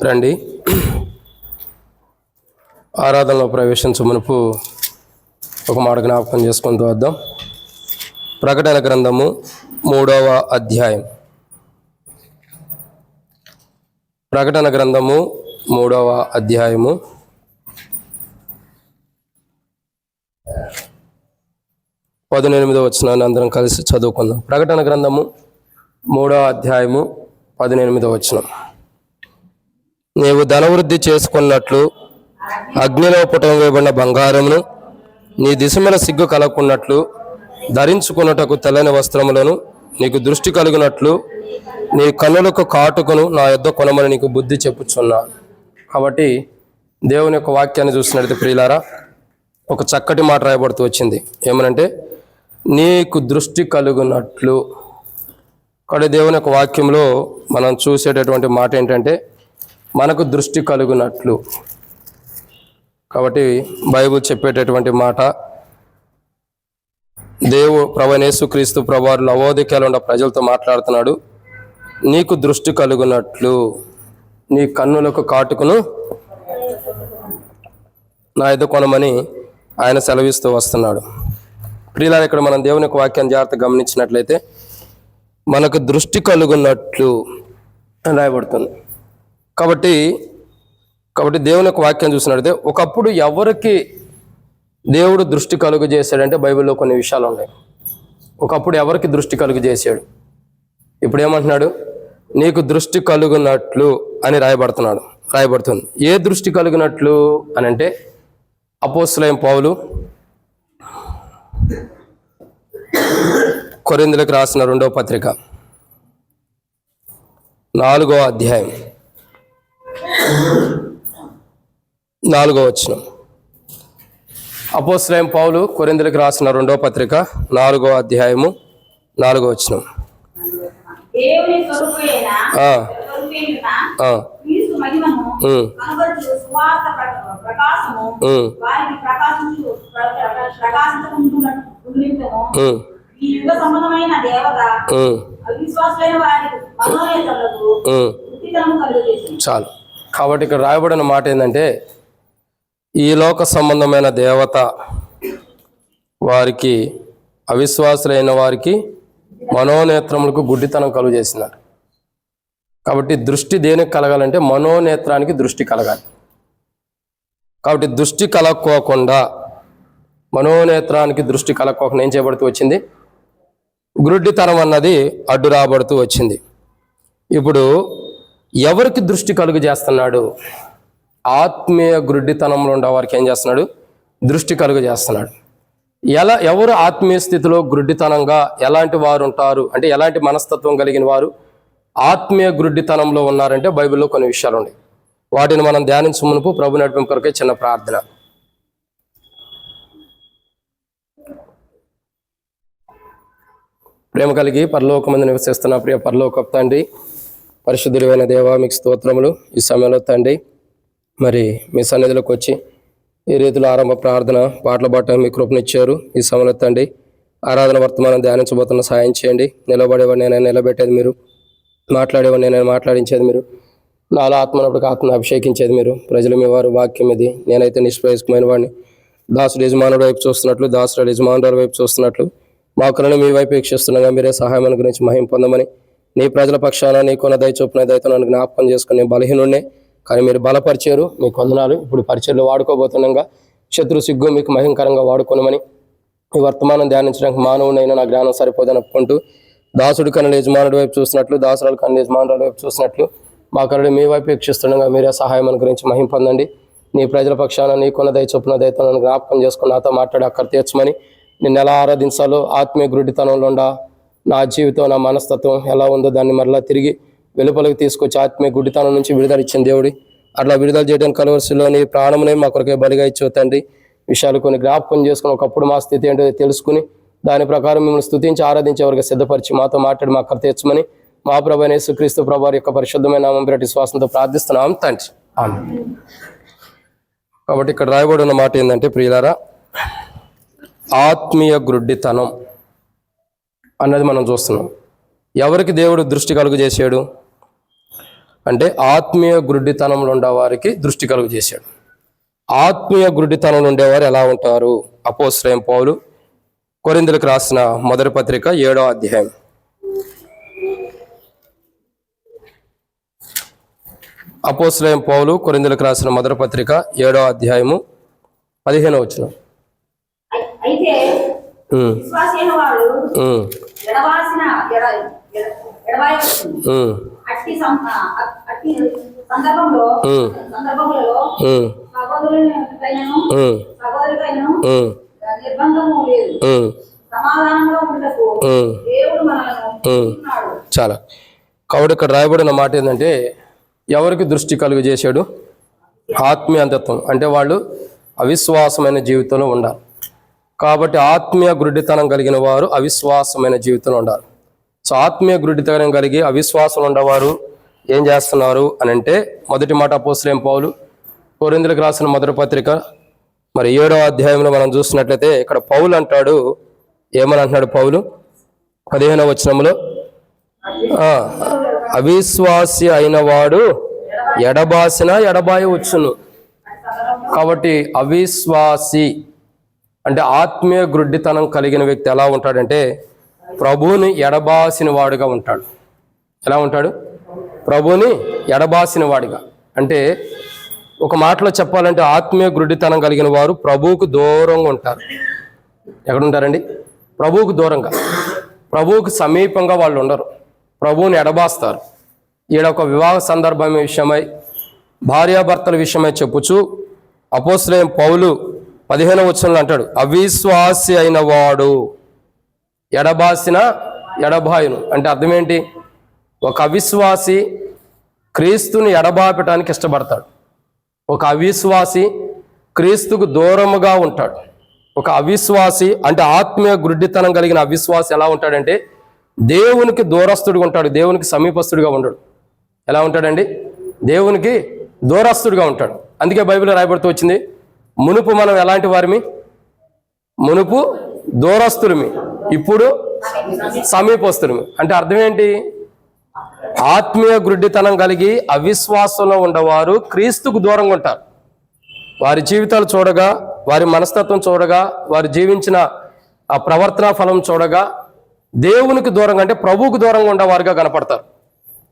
రండి. ఆరాధనలో ప్రవేశించే మునుపు ఒక మాట జ్ఞాపకం చేసుకుంటూ వద్దాం. ప్రకటన గ్రంథము 3వ అధ్యాయం. ప్రకటన గ్రంథము 3వ అధ్యాయము 18వ వచనాన్ని అందరం కలిసి చదువుకుందాం. ప్రకటన గ్రంథము 3వ అధ్యాయము 18వ వచనం. నీవు ధనవృద్ధి చేసుకున్నట్లు అగ్నిలో పుటం వేయబడిన బంగారమును, నీ దిశమైన సిగ్గు కలగకున్నట్లు ధరించుకున్నటకు తెల్లని వస్త్రములను, నీకు దృష్టి కలిగినట్లు నీ కన్నులకు కాటుకును నా యొద్ద కొనమని నీకు బుద్ధి చెప్పుచున్నాను. కాబట్టి దేవుని యొక్క వాక్యాన్ని చూసినట్లయితే ప్రియులారా, ఒక చక్కటి మాట రాయబడుతూ వచ్చింది. ఏమనంటే నీకు దృష్టి కలుగునట్లు. కాబట్టి దేవుని యొక్క వాక్యంలో మనం చూసేటటువంటి మాట ఏంటంటే మనకు దృష్టి కలుగునట్లు. కాబట్టి బైబిల్ చెప్పేటటువంటి మాట, ప్రభువైన యేసుక్రీస్తు ప్రభువారు లవోదికయలో ఉన్న ప్రజలతో మాట్లాడుతున్నాడు. నీకు దృష్టి కలుగునట్లు నీ కన్నులకు కాటుకును నా యొద్ద కొనమని ఆయన సెలవిస్తూ వస్తున్నాడు. ప్రియులారా, ఇక్కడ మనం దేవుని యొక్క వాక్యాన్ని జాగ్రత్తగా గమనించినట్లయితే మనకు దృష్టి కలుగునట్లు అని రాయబడుతుంది. కాబట్టి దేవుని యొక్క వాక్యం చూసినట్లయితే ఒకప్పుడు ఎవరికి దేవుడు దృష్టి కలుగు చేశాడంటే బైబిల్లో కొన్ని విషయాలు ఉన్నాయి. ఒకప్పుడు ఎవరికి దృష్టి కలుగు చేశాడు, ఇప్పుడు ఏమంటున్నాడు? నీకు దృష్టి కలుగునట్లు అని రాయబడుతుంది. ఏ దృష్టి కలిగినట్లు అని అంటే అపోస్తలుడైన పౌలు కొరింథీయులకు రాసిన 2వ పత్రిక 4వ అధ్యాయం 4వ వచనం. అపోస్తలుడైన పౌలు కొరింథీయులకు రాసిన 2వ పత్రిక 4వ అధ్యాయము 4వ వచనం. చాలు. కాబట్టి ఇక్కడ రాయబడిన మాట ఏంటంటే ఈ లోక సంబంధమైన దేవత వారికి, అవిశ్వాసులైన వారికి మనోనేత్రములకు గుడ్డితనం కలుగు చేసినారు. కాబట్టి దృష్టి దేనికి కలగాలంటే మనోనేత్రానికి దృష్టి కలగాలి. కాబట్టి దృష్టి కలక్కోకుండా, మనోనేత్రానికి దృష్టి కలక్కోకుండా ఏం చేయబడుతూ వచ్చింది? గుడ్డితనం అన్నది అడ్డు రాబడుతూ వచ్చింది. ఇప్పుడు ఎవరికి దృష్టి కలుగు చేస్తున్నాడు? ఆత్మీయ గుడ్డితనంలో ఉండే వారికి ఏం చేస్తున్నాడు? దృష్టి కలుగు చేస్తున్నాడు. ఎవరు ఆత్మీయ స్థితిలో గుడ్డితనంగా ఎలాంటి వారు ఉంటారు అంటే, ఎలాంటి మనస్తత్వం కలిగిన వారు ఆత్మీయ గుడ్డితనంలో ఉన్నారంటే బైబిల్లో కొన్ని విషయాలు ఉన్నాయి. వాటిని మనం ధ్యానించే మునుపు ప్రభు నడిపింపు కొరకే చిన్న ప్రార్థన. ప్రేమ కలిగి పరలోకమందు నివసిస్తున్న ప్రియ పరలోకపు తండ్రి, పరిశుద్ధుడైన దేవా, మీకు స్తోత్రములు. ఈ సమయంలో తండ్రి, మరి మీ సన్నిధిలోకి వచ్చి ఈ రీతిలో ఆరంభ ప్రార్థన పాటలు పాడటం మీ కృపనిచ్చారు. ఈ సమయంలో తండ్రి, ఆరాధన వర్తమానం ధ్యానించబోతున్న సాయం చేయండి. నిలబడేవాడిని నేను నిలబెట్టేది మీరు, మాట్లాడేవాడిని నేను మాట్లాడించేది మీరు, నాలో ఆత్మనప్పుడు ఆత్మను అభిషేకించేది మీరు. ప్రజలు మీ వారు, వాక్యం ఇది. నేనైతే నిష్ప్రయోజకమైన వాడిని. దాసుడు యజమానుడు వైపు చూస్తున్నట్లు, దాసుడు యజమానుడు వైపు చూస్తున్నట్లు మా కలను మీ వైపు వీక్షిస్తుండగా మీరే సహాయం గురించి మహిమ పొందమని, నీ ప్రజల పక్షాన నీకున్న దయ చొప్పున దయతో నన్ను జ్ఞాపకం చేసుకుని బలహీనుండే కానీ మీరు బలపరిచారు. మీకు వందనాలు. ఇప్పుడు పరిచయలు వాడుకోబోతుండగా శత్రు సిగ్గు మీకు మహిమకరంగా వాడుకోనమని, ఈ వర్తమానం ధ్యానించడానికి మానవునైనా నా జ్ఞానం సరిపోదని ఒప్పుకుంటూ, దాసుడి కన్నులు యజమానుడి వైపు చూసినట్లు, దాసురాలు కన్నులు యజమానుల వైపు చూసినట్లు మా కనులు మీ వైపు వీక్షిస్తుండగా మీరే సహాయం గురించి మహిమ పొందండి. నీ ప్రజల పక్షాన నీకున్న దయ చొప్పున దయతో నన్ను జ్ఞాపకం చేసుకుని నాతో మాట్లాడి అక్కర తీర్చమని, నిన్ను ఎలా ఆరాధించాలో, ఆత్మీయ గుడ్డితనంలో ఉండా నా జీవితం, నా మనస్తత్వం ఎలా ఉందో దాన్ని మరలా తిరిగి వెలుపలికి తీసుకొచ్చి ఆత్మీయ గుడ్డితనం నుంచి విడుదల ఇచ్చిన దేవుడి, అట్లా విడుదల చేయడానికి కలవరిసిలోని ప్రాణమునే మా కొరకే బలిగా ఇచ్చే తండ్రి. విషయాలు కొన్ని జ్ఞాపకం చేసుకుని ఒకప్పుడు మా స్థితి ఏంటో తెలుసుకుని దాని ప్రకారం మిమ్మల్ని స్తుతించి ఆరాధించే వరకు సిద్ధపరిచి మాతో మాట్లాడి మా అక్కర తీర్చమని మా ప్రభువైన యేసుక్రీస్తు ప్రభువారి యొక్క పరిశుద్ధమైన నామం పేరటి విశ్వాసంతో ప్రార్థిస్తున్నాం తండ్రి. ఆమేన్. కాబట్టి ఇక్కడ రాయబడి ఉన్న మాట ఏంటంటే ప్రియులారా, ఆత్మీయ గుడ్డితనం అన్నది మనం చూస్తున్నాం. ఎవరికి దేవుడు దృష్టి కలుగు చేశాడు? అంటే ఆత్మీయ గుడ్డితనంలో ఉండేవారికి దృష్టి కలుగు చేశాడు. ఆత్మీయ గుడ్డితనంలో ఉండేవారు ఎలా ఉంటారు? అపోస్తలుడైన పౌలు కొరింథీయులకు రాసిన మొదటి పత్రిక 7వ అధ్యాయం. అపోస్తలుడైన పౌలు కొరింథీయులకు రాసిన మొదటి పత్రిక 7వ అధ్యాయము 15వ వచనం. అయితే విశ్వాసి అయిన వాడు అట్టి సందర్భములలో సహోదరులైనను నిర్బంధము లేదు, సమాధానంలో ఉండకు దేవుడు మనలను. చాలా. కాబట్టి ఇక్కడ రాయబడిన మాట ఏంటంటే ఎవరికి దృష్టి కలుగు చేశాడు? ఆత్మీయ అంతత్వం. అంటే వాళ్ళు అవిశ్వాసమైన జీవితంలో ఉండాలి. కాబట్టి ఆత్మీయ గుడ్డితనం కలిగిన వారు అవిశ్వాసమైన జీవితంలో ఉండాలి. సో ఆత్మీయ గుడ్డితనం కలిగి అవిశ్వాసం ఉండేవారు ఏం చేస్తున్నారు అని అంటే, మొదటి మాట అపోస్తలుడైన పౌలు కొరింథీయులకు రాసిన మొదటి పత్రిక 7వ అధ్యాయంలో మనం చూసినట్లయితే ఇక్కడ పౌలు అంటాడు, ఏమని అంటున్నాడు పౌలు? 15వ వచనంలో అవిశ్వాసి అయిన వాడు ఎడబాసిన ఎడబాయవచ్చును. కాబట్టి అవిశ్వాసి అంటే ఆత్మీయ గుడ్డితనం కలిగిన వ్యక్తి ఎలా ఉంటాడంటే ప్రభువుని ఎడబాసిన వాడుగా ఉంటాడు. ఎలా ఉంటాడు? ప్రభువుని ఎడబాసిన వాడిగా. అంటే ఒక మాటలో చెప్పాలంటే ఆత్మీయ గుడ్డితనం కలిగిన వారు ప్రభువుకు దూరంగా ఉంటారు. ఎక్కడుంటారండి? ప్రభువుకు దూరంగా, ప్రభువుకు సమీపంగా వాళ్ళు ఉండరు. ప్రభువుని ఎడబాస్తారు. ఈడ ఒక వివాహ సందర్భం విషయమై భార్యాభర్తల విషయమై చెప్పుచు అపోస్తలుడైన పౌలు 15వ వచనంలో అంటాడు, అవిశ్వాసి అయిన వాడు ఎడబాసిన ఎడబాయును. అంటే అర్థం ఏంటి? ఒక అవిశ్వాసి క్రీస్తుని ఎడబాపటానికి ఇష్టపడతాడు. ఒక అవిశ్వాసి క్రీస్తుకు దూరముగా ఉంటాడు. ఒక అవిశ్వాసి అంటే ఆత్మీయ గుడ్డితనం కలిగిన అవిశ్వాసి ఎలా ఉంటాడంటే దేవునికి దూరస్తుడిగా ఉంటాడు, దేవునికి సమీపస్తుడిగా ఉండడు. ఎలా ఉంటాడండి? దేవునికి దూరస్తుడిగా ఉంటాడు. అందుకే బైబిల్లో రాయబడుతూ వచ్చింది, మునుపు మనం ఎలాంటి వారిమి? మునుపు దూరస్తుడిమి, ఇప్పుడు సమీపస్తుడిమి. అంటే అర్థం ఏంటి? ఆత్మీయ గుడ్డితనం కలిగి అవిశ్వాసంలో ఉండేవారు క్రీస్తుకు దూరంగా ఉంటారు. వారి జీవితాలు చూడగా, వారి మనస్తత్వం చూడగా, వారు జీవించిన ఆ ప్రవర్తన ఫలం చూడగా దేవునికి దూరంగా అంటే ప్రభువుకు దూరంగా ఉండేవారుగా కనపడతారు.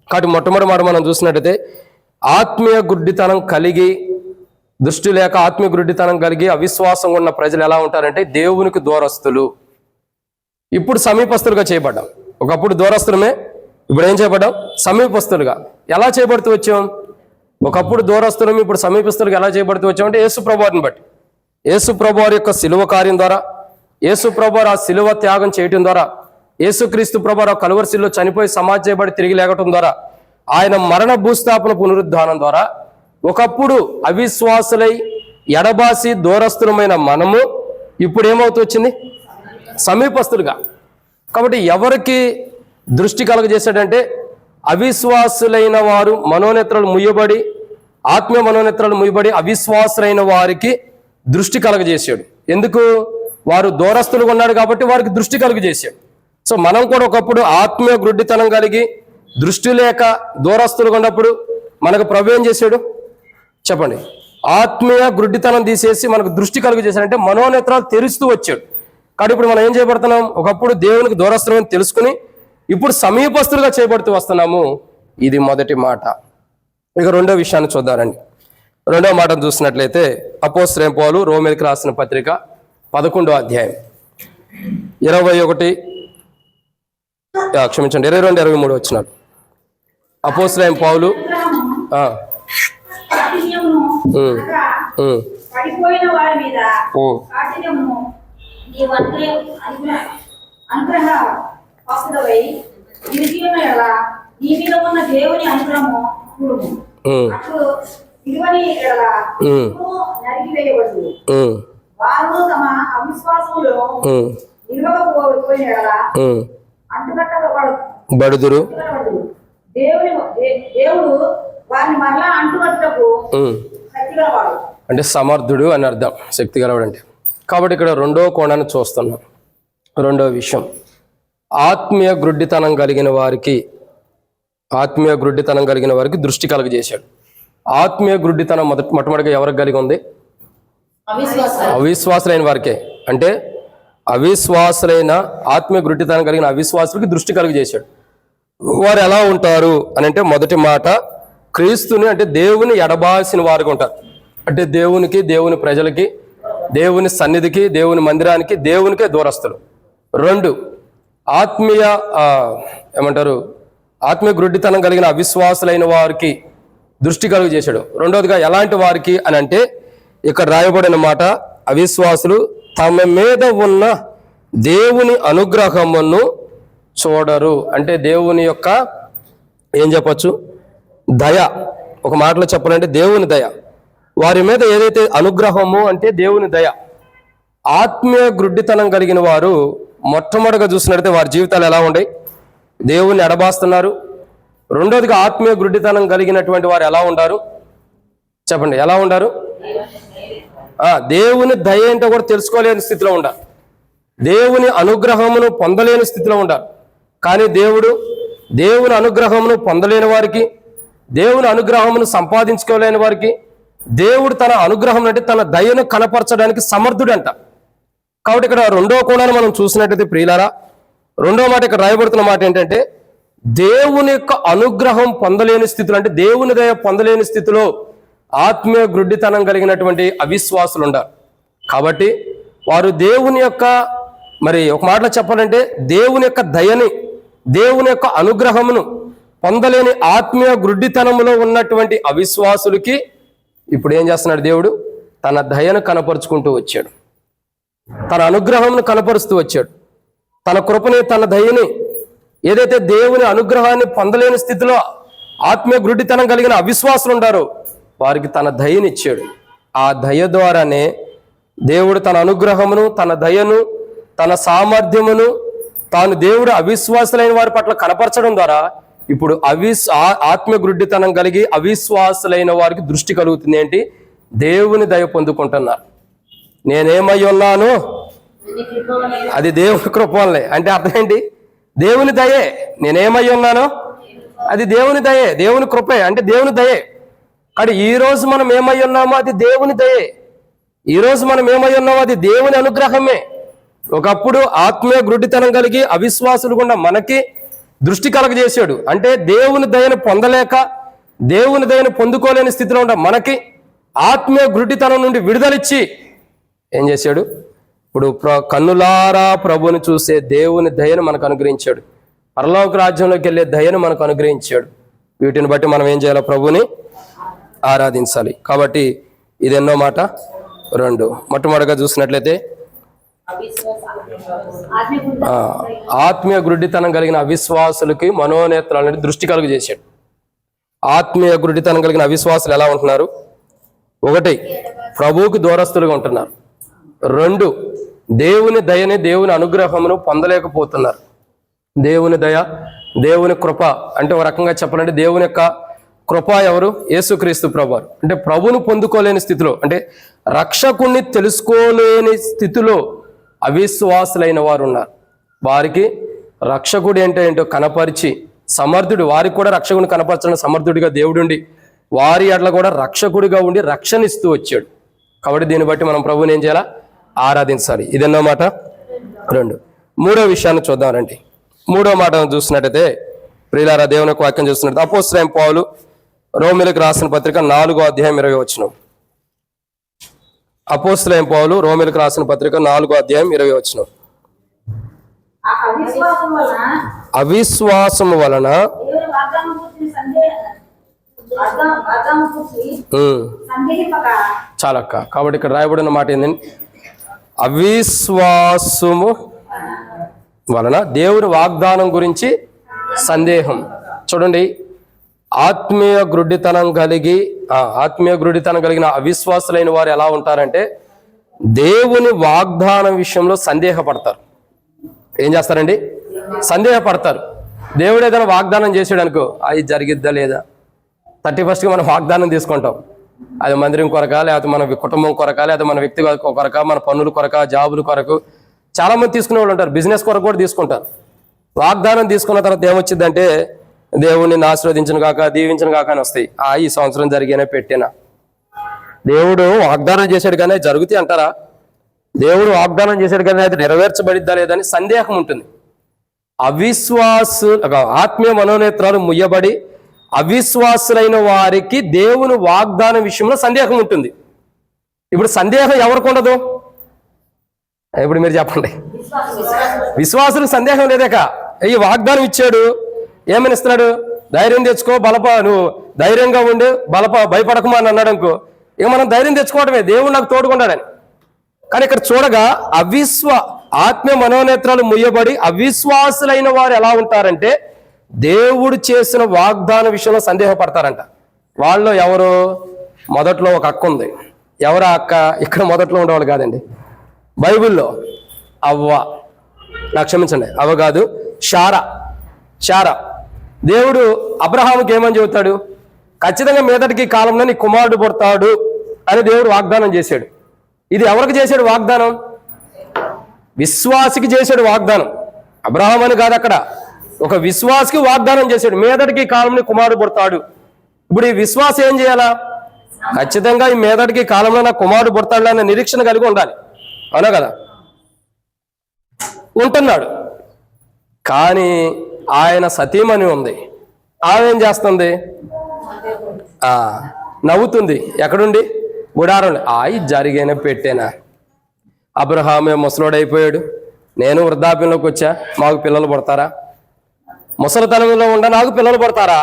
కాబట్టి మొట్టమొదటి మాట మనం చూసినట్టయితే ఆత్మీయ గుడ్డితనం కలిగి దృష్టి లేక ఆత్మీయ గుడ్డితనం కలిగి అవిశ్వాసంగా ఉన్న ప్రజలు ఎలా ఉంటారంటే దేవునికి దూరస్తులు. ఇప్పుడు సమీపస్తులుగా చేయబడ్డాం. ఒకప్పుడు దూరస్తులమే, ఇప్పుడు ఏం చేయబడ్డాం? సమీపస్తులుగా. ఎలా చేయబడుతూ వచ్చాం? ఒకప్పుడు దూరస్తులం, ఇప్పుడు సమీపస్తులుగా ఎలా చేయబడుతూ వచ్చామంటే యేసు ప్రభువారిని బట్టి. యేసు ప్రభువారి యొక్క శిలువ కార్యం ద్వారా, యేసు ప్రభువారు ఆ శిలువ త్యాగం చేయటం ద్వారా, యేసుక్రీస్తు ప్రభువారు కలువరి శిలువలో చనిపోయి సమాధి చేయబడి తిరిగి లేగటం ద్వారా, ఆయన మరణ భూస్థాపన పునరుద్ధానం ద్వారా ఒకప్పుడు అవిశ్వాసులై ఎడబాసి దూరస్తులమైన మనము ఇప్పుడు ఏమవుతూ వచ్చింది? సమీపస్తులుగా. కాబట్టి ఎవరికి దృష్టి కలగజేశాడంటే అవిశ్వాసులైన వారు మనోనేత్రాలు ముయ్యబడి, ఆత్మీయ మనోనేత్రాలు ముయ్యబడి అవిశ్వాసులైన వారికి దృష్టి కలగజేశాడు. ఎందుకు? వారు దూరస్తులుగా ఉన్నారు కాబట్టి వారికి దృష్టి కలుగజేశాడు. సో మనం కూడా ఒకప్పుడు ఆత్మీయ గుడ్డితనం కలిగి దృష్టి లేక దూరస్తులుగా ఉన్నప్పుడు మనకు ప్రభు ఏం చేశాడు చెప్పండి? ఆత్మీయ గుడ్డితనం తీసేసి మనకు దృష్టి కలుగజేశాడంటే మనోనేత్రాలు తెరుస్తూ వచ్చాడు. కాబట్టి ఇప్పుడు మనం ఏం చేయబడుతున్నాం? ఒకప్పుడు దేవునికి దూరస్తులని తెలుసుకుని ఇప్పుడు సమీపస్తులుగా చేయబడుతూ వస్తున్నాము. ఇది మొదటి మాట. ఇక రెండో విషయాన్ని చూద్దారండి. రెండో మాటను చూసినట్లయితే అపోస్తలుడైన పౌలు రోమీయులకు రాసిన పత్రిక 11వ అధ్యాయం 22, 23 వచ్చినాడు. అపోస్తలుడైన పౌలు పడిపోయిన వారి మీద అనుగ్రహ పాత్రుడవై నిలిచిన యెడల నీ మీద ఉన్న దేవుని అనుగ్రహము అప్పుడు విలువని యెడల నరికివేయబడు. వారు తమ అవిశ్వాసములో నిలవకపోయిన యెడల బడుదురు. దేవుడు వారిని మరలా అంటుకట్టుటకు శక్తి గలవాడు. అంటే సమర్థుడు అని అర్థం, శక్తి గలవాడు అంటే. కాబట్టి ఇక్కడ రెండో కోణాన్ని చూస్తున్నాం. రెండో విషయం, ఆత్మీయ గుడ్డితనం కలిగిన వారికి ఆత్మీయ గ్రుడ్డితనం కలిగిన వారికి దృష్టి కలుగజేశాడు. ఆత్మీయ గ్రుడ్డితనం మొట్టమొదటిగా ఎవరికి కలిగి ఉంది? అవిశ్వాసులైన వారికే. అంటే అవిశ్వాసులైన ఆత్మీయ గ్రుడ్డితనం కలిగిన అవిశ్వాసులకి దృష్టి కలుగజేశాడు. వారు ఎలా ఉంటారు అని అంటే, మొదటి మాట, క్రీస్తుని అంటే దేవుని ఎడబాసిన వారుగా ఉంటారు. అంటే దేవునికి, దేవుని ప్రజలకి, దేవుని సన్నిధికి, దేవుని మందిరానికి, దేవునికే దూరస్తులు. 2, ఆత్మీయ ఆత్మీయ గ్రుడ్డితనం కలిగిన అవిశ్వాసులైన వారికి దృష్టి కలుగు చేశాడు. రెండవదిగా ఎలాంటి వారికి అని అంటే, ఇక్కడ రాయబడిన మాట, అవిశ్వాసులు తమ మీద ఉన్న దేవుని అనుగ్రహమును చూడరు. అంటే దేవుని యొక్క ఏం చెప్పచ్చు, దయ. ఒక మాటలో చెప్పాలంటే దేవుని దయ. వారి మీద ఏదైతే అనుగ్రహము అంటే దేవుని దయ. ఆత్మీయ గ్రుడ్డితనం కలిగిన వారు మొట్టమొదటిగా చూసినట్లయితే వారి జీవితాలు ఎలా ఉన్నాయి? దేవుని ఎడబాస్తున్నారు. రెండోదిగా ఆత్మీయ గ్రుడ్డితనం కలిగినటువంటి వారు ఎలా ఉండారు? చెప్పండి, ఎలా ఉండారు? దేవుని దయ ఏంటో కూడా తెలుసుకోలేని స్థితిలో ఉండాలి. దేవుని అనుగ్రహమును పొందలేని స్థితిలో ఉండాలి. కానీ దేవుని అనుగ్రహమును పొందలేని వారికి, దేవుని అనుగ్రహమును సంపాదించుకోలేని వారికి దేవుడు తన అనుగ్రహం అంటే తన దయను కనపరచడానికి సమర్థుడంట. కాబట్టి ఇక్కడ రెండో కోణాన్ని మనం చూసినట్టయితే ప్రియులారా, రెండో మాట ఇక్కడ రాయబడుతున్న మాట ఏంటంటే, దేవుని యొక్క అనుగ్రహం పొందలేని స్థితిలో, అంటే దేవుని దయ పొందలేని స్థితిలో ఆత్మీయ గ్రుడ్డితనం కలిగినటువంటి అవిశ్వాసులు ఉండాలి. కాబట్టి వారు దేవుని యొక్క, మరి ఒక మాటలో చెప్పాలంటే దేవుని యొక్క దయని, దేవుని యొక్క అనుగ్రహమును పొందలేని ఆత్మీయ గ్రుడ్డితనములో ఉన్నటువంటి అవిశ్వాసులకి ఇప్పుడు ఏం చేస్తున్నాడు? దేవుడు తన దయను కనపరుచుకుంటూ వచ్చాడు, తన అనుగ్రహమును కనపరుస్తూ వచ్చాడు, తన కృపని, తన దయని, ఏదైతే దేవుని అనుగ్రహాన్ని పొందలేని స్థితిలో ఆత్మీయ గ్రుడ్డితనం కలిగిన అవిశ్వాసులు ఉండారో వారికి తన దయనిచ్చాడు. ఆ దయ ద్వారానే దేవుడు తన అనుగ్రహమును, తన దయను, తన సామర్థ్యమును తాను దేవుడు అవిశ్వాసులైన వారి పట్ల కనపరచడం ద్వారా ఇప్పుడు ఆత్మీయ గ్రుడ్డితనం కలిగి అవిశ్వాసులైన వారికి దృష్టి కలుగుతుంది. ఏంటి? దేవుని దయ పొందుకుంటున్నారు. నేనేమై ఉన్నాను అది దేవుని కృప వల్లే. అంటే అర్థం ఏంటి? దేవుని దయే. నేనేమై ఉన్నానో అది దేవుని దయే, దేవుని కృపే, అంటే దేవుని దయే. కానీ ఈ రోజు మనం ఏమై ఉన్నామో అది దేవుని దయే. ఈ రోజు మనం ఏమై ఉన్నామో అది దేవుని అనుగ్రహమే. ఒకప్పుడు ఆత్మీయ గ్రుడ్డితనం కలిగి అవిశ్వాసులు గుండా మనకి దృష్టి కలగజేశాడు. అంటే దేవుని దయను పొందలేక, దేవుని దయను పొందుకోలేని స్థితిలో ఉండ మనకి ఆత్మీయ గ్రుడ్డితనం నుండి విడుదలిచ్చి ఏం చేశాడు? ఇప్పుడు కన్నులారా ప్రభుని చూసే దేవుని దయను మనకు అనుగ్రహించాడు. పరలోక రాజ్యంలోకి వెళ్ళే దయను మనకు అనుగ్రహించాడు. వీటిని బట్టి మనం ఏం చేయాలి? ప్రభుని ఆరాధించాలి. కాబట్టి ఇది ఎన్నో మాట. 2, మొట్టమొదటిగా చూసినట్లయితే ఆత్మీయ గ్రుడ్డితనం కలిగిన అవిశ్వాసులకి మనోనేత్రాలని దృష్టి కలుగు చేశాడు. ఆత్మీయ గ్రుడ్డితనం కలిగిన అవిశ్వాసులు ఎలా ఉంటున్నారు? 1, ప్రభువుకి దూరస్తులుగా ఉంటున్నారు. 2, దేవుని దయని, దేవుని అనుగ్రహమును పొందలేకపోతున్నారు. దేవుని దయ, దేవుని కృప అంటే ఒక రకంగా చెప్పాలంటే దేవుని యొక్క కృప ఎవరు? యేసుక్రీస్తు ప్రభువారు. అంటే ప్రభువును పొందుకోలేని స్థితిలో, అంటే రక్షకుణ్ణి తెలుసుకోలేని స్థితిలో అవిశ్వాసులైన వారు ఉన్నారు. వారికి రక్షకుడు ఏంటో కనపరిచి సమర్థుడు, వారికి కూడా రక్షకుని కనపరచడం సమర్థుడిగా దేవుడుండి వారి అట్ల కూడా రక్షకుడిగా ఉండి రక్షణ ఇస్తూ వచ్చాడు. కాబట్టి దీన్ని బట్టి మనం ప్రభువుని ఏం చేయాలా? ఆరాధించాలి. ఇదెన్నో మాట. 2, మూడో విషయాన్ని చూద్దామండి. మూడో మాట చూసినట్టయితే ప్రియులారా, దేవుని యొక్క వాక్యం చూస్తున్నట్టు అపోస్తలుడైన పౌలు రోమీయులకు రాసిన పత్రిక 4వ అధ్యాయం 20వ వచనం. అపోస్తలుడైన పౌలు రోమీయులకు రాసిన పత్రిక 4వ అధ్యాయం 20వ వచనం. అవిశ్వాసము వలన చాలక్క. కాబట్టి ఇక్కడ రాయబడిన మాట ఏంటంటే అవిశ్వాసము వలన దేవుని వాగ్దానం గురించి సందేహం. చూడండి, ఆత్మీయ గ్రుడ్డితనం కలిగిన అవిశ్వాసులైన వారు ఎలా ఉంటారంటే దేవుని వాగ్దానం విషయంలో సందేహపడతారు. ఏం చేస్తారండి? సందేహపడతారు. దేవుడు ఏదైనా వాగ్దానం చేసాడు అనుకో, అది జరిగిద్దా లేదా? 31st మనం వాగ్దానం తీసుకుంటాం. అది మందిరం కొరక, లేకపోతే మన కుటుంబం కొరక, లేకపోతే మన వ్యక్తిగత కొరక, మన పన్నుల కొరక, జాబుల కొరకు చాలా మంది తీసుకునే వాళ్ళు ఉంటారు. బిజినెస్ కొరకు కూడా తీసుకుంటారు. వాగ్దానం తీసుకున్న తర్వాత ఏమొచ్చిందంటే దేవుడిని ఆశీర్వదించను కాక దీవించను కాక అని వస్తాయి. ఈ సంవత్సరం జరిగినా పెట్టినా దేవుడు వాగ్దానం చేశాడు కానీ జరుగుతాయి అంటారా? దేవుడు వాగ్దానం చేశాడు కానీ అది నెరవేర్చబడిద్దా లేదని సందేహం ఉంటుంది. ఆత్మీయ మనోనేత్రాలు ముయ్యబడి అవిశ్వాసులైన వారికి దేవుని వాగ్దానం విషయంలో సందేహం ఉంటుంది. ఇప్పుడు సందేహం ఎవరికి ఉండదు? ఇప్పుడు మీరు చెప్పండి. విశ్వాసులకు సందేహం లేదాక ఈ వాగ్దానం ఇచ్చాడు, ఏమని ఇస్తున్నాడు? ధైర్యం తెచ్చుకో, నువ్వు ధైర్యంగా ఉండి భయపడకమా అని అన్నాడు అనుకో, ఇక మనం ధైర్యం తెచ్చుకోవడమే, దేవుడు నాకు తోడుకున్నాడని. కానీ ఇక్కడ చూడగా ఆత్మీయ మనోనేత్రాలు ముయ్యబడి అవిశ్వాసులైన వారు ఎలా ఉంటారంటే దేవుడు చేసిన వాగ్దాన విషయంలో సందేహపడతారంట. వాళ్ళు ఎవరు? మొదట్లో ఒక అక్క ఉంది. ఎవరు అక్క? ఇక్కడ మొదట్లో ఉండేవాళ్ళు కాదండి, బైబిల్లో అవ్వ, నాకు క్షమించండి, అవ్వ కాదు, శారా. దేవుడు అబ్రహాముకి ఏమని చెబుతాడు? ఖచ్చితంగా మీదటికి కాలంలో నీ కుమారుడు పుడతాడు అని దేవుడు వాగ్దానం చేశాడు. ఇది ఎవరికి చేశాడు వాగ్దానం? విశ్వాసికి చేశాడు వాగ్దానం. అబ్రహాం అని కాదు, అక్కడ ఒక విశ్వాసికి వాగ్దానం చేశాడు, మీదటికి కాలంలో కుమారుడు పుడతాడు. ఇప్పుడు ఈ విశ్వాసం ఏం చేయాలా? ఖచ్చితంగా ఈ మీదటికి కాలంలో నా కుమారుడు పుడతాడు అనే నిరీక్షణ కలిగి ఉండాలి, అవునా కదా? ఉంటున్నాడు. కానీ ఆయన సతీమణి ఉంది, ఆమె ఏం చేస్తుంది? నవ్వుతుంది. ఎక్కడుండి? గుడారంలో. జరిగేనా పెట్టేనా? అబ్రహామే ముసలోడైపోయాడు, నేను వృద్ధాప్యంలోకి వచ్చా, మాకు పిల్లలు పుడతారా? ముసలితనంలో ఉండ నాకు పిల్లలు పుడతారా?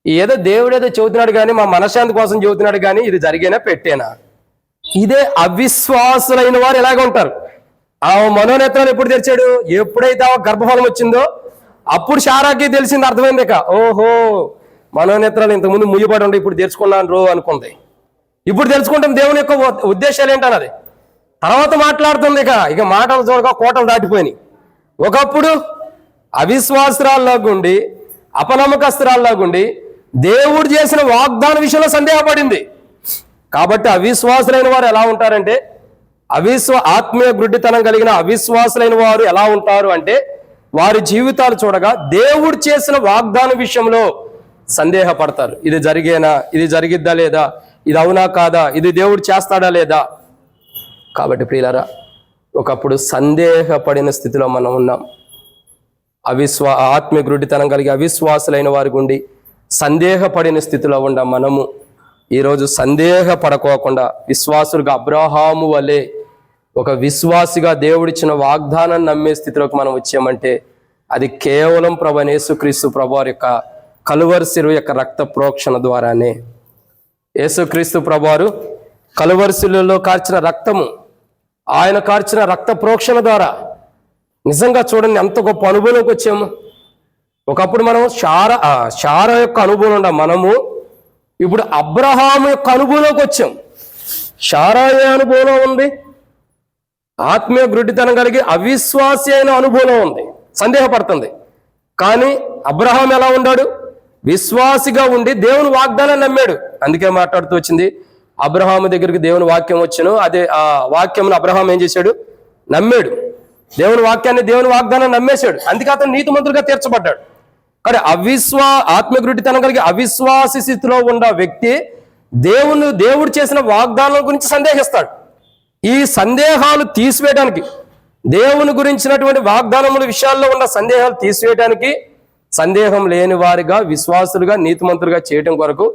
ఏదో దేవుడేదో చెబుతున్నాడు కానీ, మా మనశ్శాంతి కోసం చెబుతున్నాడు కానీ, ఇది జరిగేనా పెట్టేనా? ఇదే అవిశ్వాసులైన వారు ఎలాగ ఉంటారు. ఆ మనోనేత్రాలు ఎప్పుడు తెరిచాడు? ఎప్పుడైతే ఆ గర్భఫలం వచ్చిందో అప్పుడు శారాకి తెలిసింది, అర్థమైంది. ఓహో, మనోనేత్రాలు ఇంతకుముందు ముయ్యబడి ఉండే, ఇప్పుడు తెరుచుకున్నాను రో అనుకుంది. ఇప్పుడు తెలుసుకుంటాం దేవుని యొక్క ఉద్దేశాలు ఏంటన్నది. తర్వాత మాట్లాడుతుంది. ఇక మాటలు చూడగా కోటలు దాటిపోయినాయి. ఒకప్పుడు అవిశ్వాసరాల్లాగుండి, అపనమ్మకస్తురాల్లాగుండి దేవుడు చేసిన వాగ్దాన విషయంలో సందేహపడింది. కాబట్టి అవిశ్వాసులైన వారు ఎలా ఉంటారంటే, ఆత్మీయ గుడ్డితనం కలిగిన అవిశ్వాసులైన వారు ఎలా ఉంటారు అంటే, వారి జీవితాలు చూడగా దేవుడు చేసిన వాగ్దాన విషయంలో సందేహపడతారు. ఇది జరిగేనా? ఇది జరిగిద్దా లేదా? ఇది అవునా కాదా? ఇది దేవుడు చేస్తాడా లేదా? కాబట్టి ప్రియులారా, ఒకప్పుడు సందేహపడిన స్థితిలో మనం ఉన్నాం. ఆత్మీయ గుడ్డితనం కలిగి అవిశ్వాసులైన వారి గుండి సందేహపడిన స్థితిలో ఉన్న మనము ఈరోజు సందేహపడకోకుండా విశ్వాసులుగా అబ్రహాము వలె ఒక విశ్వాసిగా దేవుడిచ్చిన వాగ్దానాన్ని నమ్మే స్థితిలోకి మనం వచ్చామంటే అది కేవలం ప్రభువైన యేసుక్రీస్తు ప్రభువారి యొక్క కలువరి శిలువ యొక్క రక్త ప్రోక్షణ ద్వారానే. యేసుక్రీస్తు ప్రభువారు కలువరి శిలువలో కార్చిన రక్తము, ఆయన కార్చిన రక్త ప్రోక్షణ ద్వారా నిజంగా చూడండి ఎంత గొప్ప అనుభవంలోకి వచ్చాము. ఒకప్పుడు మనం శారా యొక్క అనుభవం ఉండ మనము ఇప్పుడు అబ్రహాము యొక్క అనుభవంలోకి వచ్చాం. శారా ఏ అనుభవంలో ఉంది? ఆత్మీయ గుడ్డితనం కలిగి అవిశ్వాసి అయిన అనుభవంలో ఉంది, సందేహపడుతుంది. కానీ అబ్రహాం ఎలా ఉన్నాడు? విశ్వాసిగా ఉండి దేవుని వాగ్దానాన్ని నమ్మాడు. అందుకే మాట్లాడుతూ వచ్చింది, అబ్రహాము దగ్గరికి దేవుని వాక్యం వచ్చాను, అదే ఆ వాక్యం అబ్రహాం ఏం చేశాడు? నమ్మాడు. దేవుని వాక్యాన్ని, దేవుని వాగ్దానాన్ని నమ్మేశాడు. అందుకే అతను నీతిమంతులుగా తీర్చబడ్డాడు. కానీ ఆత్మీయ గుడ్డితనం కలిగి అవిశ్వాసి స్థితిలో ఉన్న వ్యక్తి దేవుడు చేసిన వాగ్దానం గురించి సందేహిస్తాడు. ఈ సందేహాలు తీసివేయడానికి, దేవుని గురించినటువంటి వాగ్దానముల విషయాల్లో ఉన్న సందేహాలు తీసివేయడానికి, సందేహం లేని వారిగా విశ్వాసులుగా నీతిమంతులుగా చేయటం కొరకు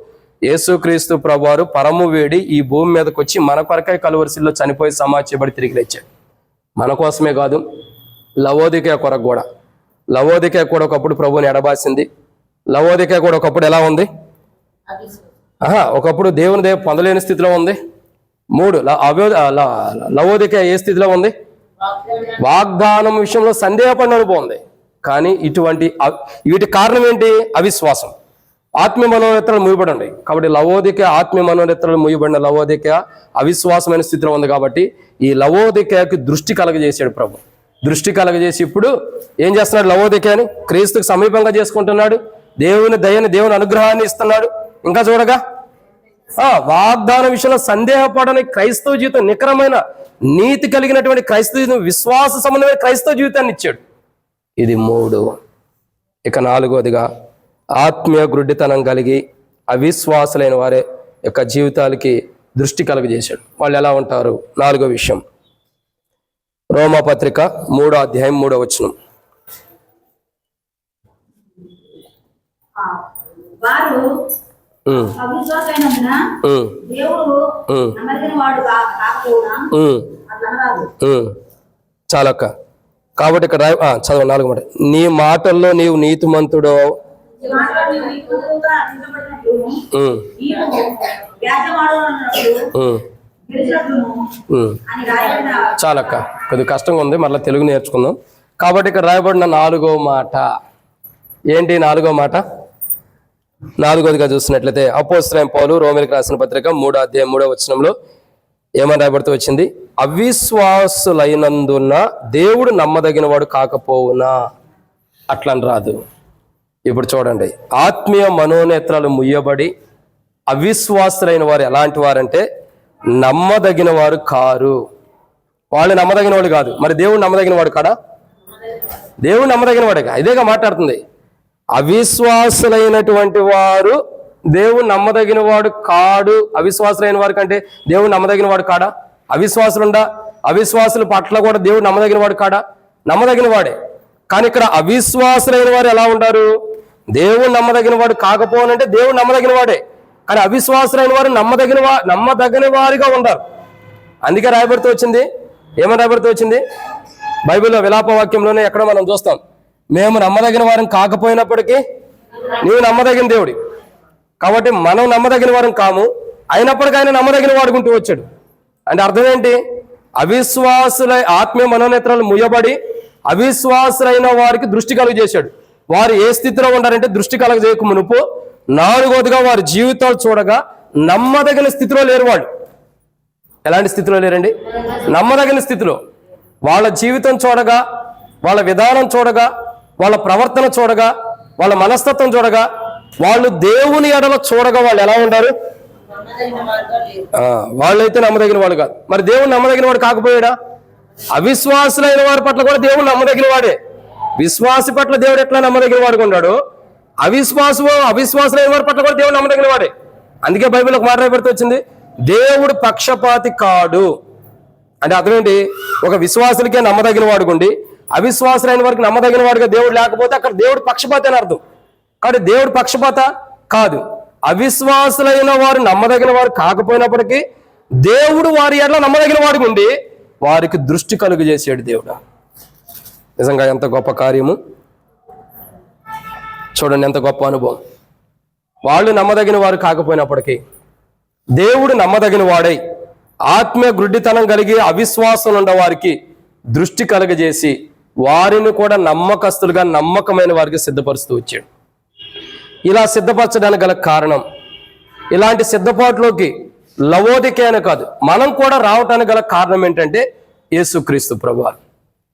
యేసుక్రీస్తు ప్రభువారు పరము వేడి ఈ భూమి మీదకి వచ్చి మన కొరకై కలువరిశిల్లో చనిపోయి సమాధి చేయబడి తిరిగి లేచాడు. మన కోసమే కాదు, లవోదికయ కొరకు కూడా. లవోదికయ కూడా ఒకప్పుడు ప్రభువుని ఎడబాసింది. లవోదికయ కూడా ఒకప్పుడు ఎలా ఉంది? ఒకప్పుడు దేవుని పొందలేని స్థితిలో ఉంది. 3 లవోదికయ ఏ స్థితిలో ఉంది? వాగ్దానం విషయంలో సందేహపడిన అనుభవం ఉంది. కానీ వీటి కారణం ఏంటి? అవిశ్వాసం. ఆత్మీయ మనోనేత్రాలు ముయ్యబడి ఉన్నాయి. కాబట్టి లవోదికయ ఆత్మీయ మనోనేత్రాలు ముయ్యబడిన లవోదికయ అవిశ్వాసమైన స్థితిలో ఉంది. కాబట్టి ఈ లవోదికయకి దృష్టి కలగజేశాడు ప్రభు. దృష్టి కలగజేసి ఇప్పుడు ఏం చేస్తున్నాడు? లవోదికయని క్రీస్తుకు సమీపంగా చేసుకుంటున్నాడు. దేవుని దయని, దేవుని అనుగ్రహాన్ని ఇస్తున్నాడు. ఇంకా చూడగా వాగ్దాన విషయంలో సందేహపడని క్రైస్తవ జీవితం, నికరమైన నీతి కలిగినటువంటి క్రైస్తవ జీవితం, విశ్వాస సంబంధమైన క్రైస్తవ జీవితాన్ని ఇచ్చాడు. ఇది 3. ఇక 4వదిగా ఆత్మీయ గుడ్డితనం కలిగి అవిశ్వాసులైన వారి యొక్క జీవితాలకి దృష్టి కలుగజేశాడు. వాళ్ళు ఎలా ఉంటారు? 4వ విషయం, రోమాపత్రిక 3వ అధ్యాయం 3వ వచనం. వారు అవిశ్వాసైనందున దేవుడు నమ్మదగిన వాడు కాకపోవునా అట్లా అనరాదు. చాలక్క. కాబట్టి ఇక్కడ చదవ 4వ మాట, నీ మాటల్లో నీవు నీతిమంతుడో చాలక్క. కొద్దిగా కష్టంగా ఉంది, మళ్ళీ తెలుగు నేర్చుకుందాం. కాబట్టి ఇక్కడ రాయబడిన 4వ మాట ఏంటి? 4వ మాట 4వదిగా చూసినట్లయితే అపోస్తలుడైన పౌలు రోమీయులకు రాసిన పత్రిక 3వ అధ్యాయం 3వ వచనంలో ఏమని రాయబడుతూ వచ్చింది? అవిశ్వాసులైనందున దేవుడు నమ్మదగిన వాడు కాకపోవునా అట్లని రాదు. ఇప్పుడు చూడండి, ఆత్మీయ మనోనేత్రాలు ముయ్యబడి అవిశ్వాసులైన వారు ఎలాంటి వారంటే నమ్మదగిన వారు కారు. వాళ్ళు నమ్మదగిన వాడు కాదు. మరి దేవుడు నమ్మదగిన వాడు కాడా? దేవుడు నమ్మదగిన వాడే. ఇదేగా మాట్లాడుతుంది. అవిశ్వాసులైనటువంటి వారు దేవుడు నమ్మదగిన వాడు కాడు. అవిశ్వాసులైన వారి కంటే దేవుడు నమ్మదగిన వాడు కాడా? అవిశ్వాసులుండా? అవిశ్వాసుల పట్ల కూడా దేవుడు నమ్మదగిన వాడు కాడా? నమ్మదగిన వాడే. కానీ ఇక్కడ అవిశ్వాసులైన వారు ఎలా ఉంటారు? దేవుడు నమ్మదగిన వాడు కాకపోనంటే దేవుడు నమ్మదగిన వాడే, కానీ అవిశ్వాసులైన వారు నమ్మదగిన వారిగా ఉంటారు. అందుకే రాయబడుతూ వచ్చింది. ఏమని రాయబడుతూ వచ్చింది? బైబిల్లో విలాప వాక్యంలోనే ఎక్కడ మనం చూస్తాం, మేము నమ్మదగిన వారం కాకపోయినప్పటికీ నీవు నమ్మదగిన దేవుడి. కాబట్టి మనం నమ్మదగిన వారం కాము, అయినప్పటికీ ఆయన నమ్మదగిన వాడుకుంటూ వచ్చాడు. అంటే అర్థం ఏంటి? ఆత్మీయ మనోనేత్రాలు ముయ్యబడి అవిశ్వాసులైన వారికి దృష్టి కలుగజేశాడు. వారు ఏ స్థితిలో ఉన్నారంటే దృష్టి కలగజేయక మునుపు 4వదిగా వారి జీవితాలు చూడగా నమ్మదగిన స్థితిలో లేరు. వాళ్ళు ఎలాంటి స్థితిలో లేరండి? నమ్మదగిన స్థితిలో. వాళ్ళ జీవితం చూడగా, వాళ్ళ విధానం చూడగా, వాళ్ళ ప్రవర్తన చూడగా, వాళ్ళ మనస్తత్వం చూడగా, వాళ్ళు దేవుని ఎడల చూడగా వాళ్ళు ఎలా ఉంటారు? వాళ్ళైతే నమ్మదగిన వాడు కాదు. మరి దేవుడు నమ్మదగిన వాడు కాకపోయాడా? అవిశ్వాసులైన వారి పట్ల కూడా దేవుడు నమ్మదగిన వాడే. విశ్వాసి పట్ల దేవుడు ఎట్లా నమ్మదగిన వాడుగా ఉన్నాడు, అవిశ్వాసులైన వారి పట్ల కూడా దేవుడు నమ్మదగిన వాడే. అందుకే బైబిల్ ఒక మాట రాయబడుతూ వచ్చింది, దేవుడు పక్షపాతి కాడు. అంటే అర్థం ఏంటి? ఒక విశ్వాసులకే నమ్మదగిన వాడుకుండి అవిశ్వాసులైన వారికి నమ్మదగిన వాడిగా దేవుడు లేకపోతే అక్కడ దేవుడు పక్షపాతి అని అర్థం. కాబట్టి దేవుడు పక్షపాత కాదు. అవిశ్వాసులైన వారు నమ్మదగిన వారు కాకపోయినప్పటికీ దేవుడు వారి ఎట్లా నమ్మదగిన వాడికి ఉండి వారికి దృష్టి కలుగు చేసాడు దేవుడు. నిజంగా ఎంత గొప్ప కార్యము చూడండి, ఎంత గొప్ప అనుభవం. వాళ్ళు నమ్మదగిన వారు కాకపోయినప్పటికీ దేవుడు నమ్మదగిన వాడై ఆత్మీయ గుడ్డితనం కలిగి అవిశ్వాసం ఉన్న వారికి దృష్టి కలుగజేసి వారిని కూడా నమ్మకస్తులుగా నమ్మకమైన వారికి సిద్ధపరుస్తూ వచ్చాడు. ఇలా సిద్ధపరచడానికి గల కారణం, ఇలాంటి సిద్ధపాటులోకి లవోదికేన కాదు మనం కూడా రావటానికి గల కారణం ఏంటంటే యేసుక్రీస్తు ప్రభువారు.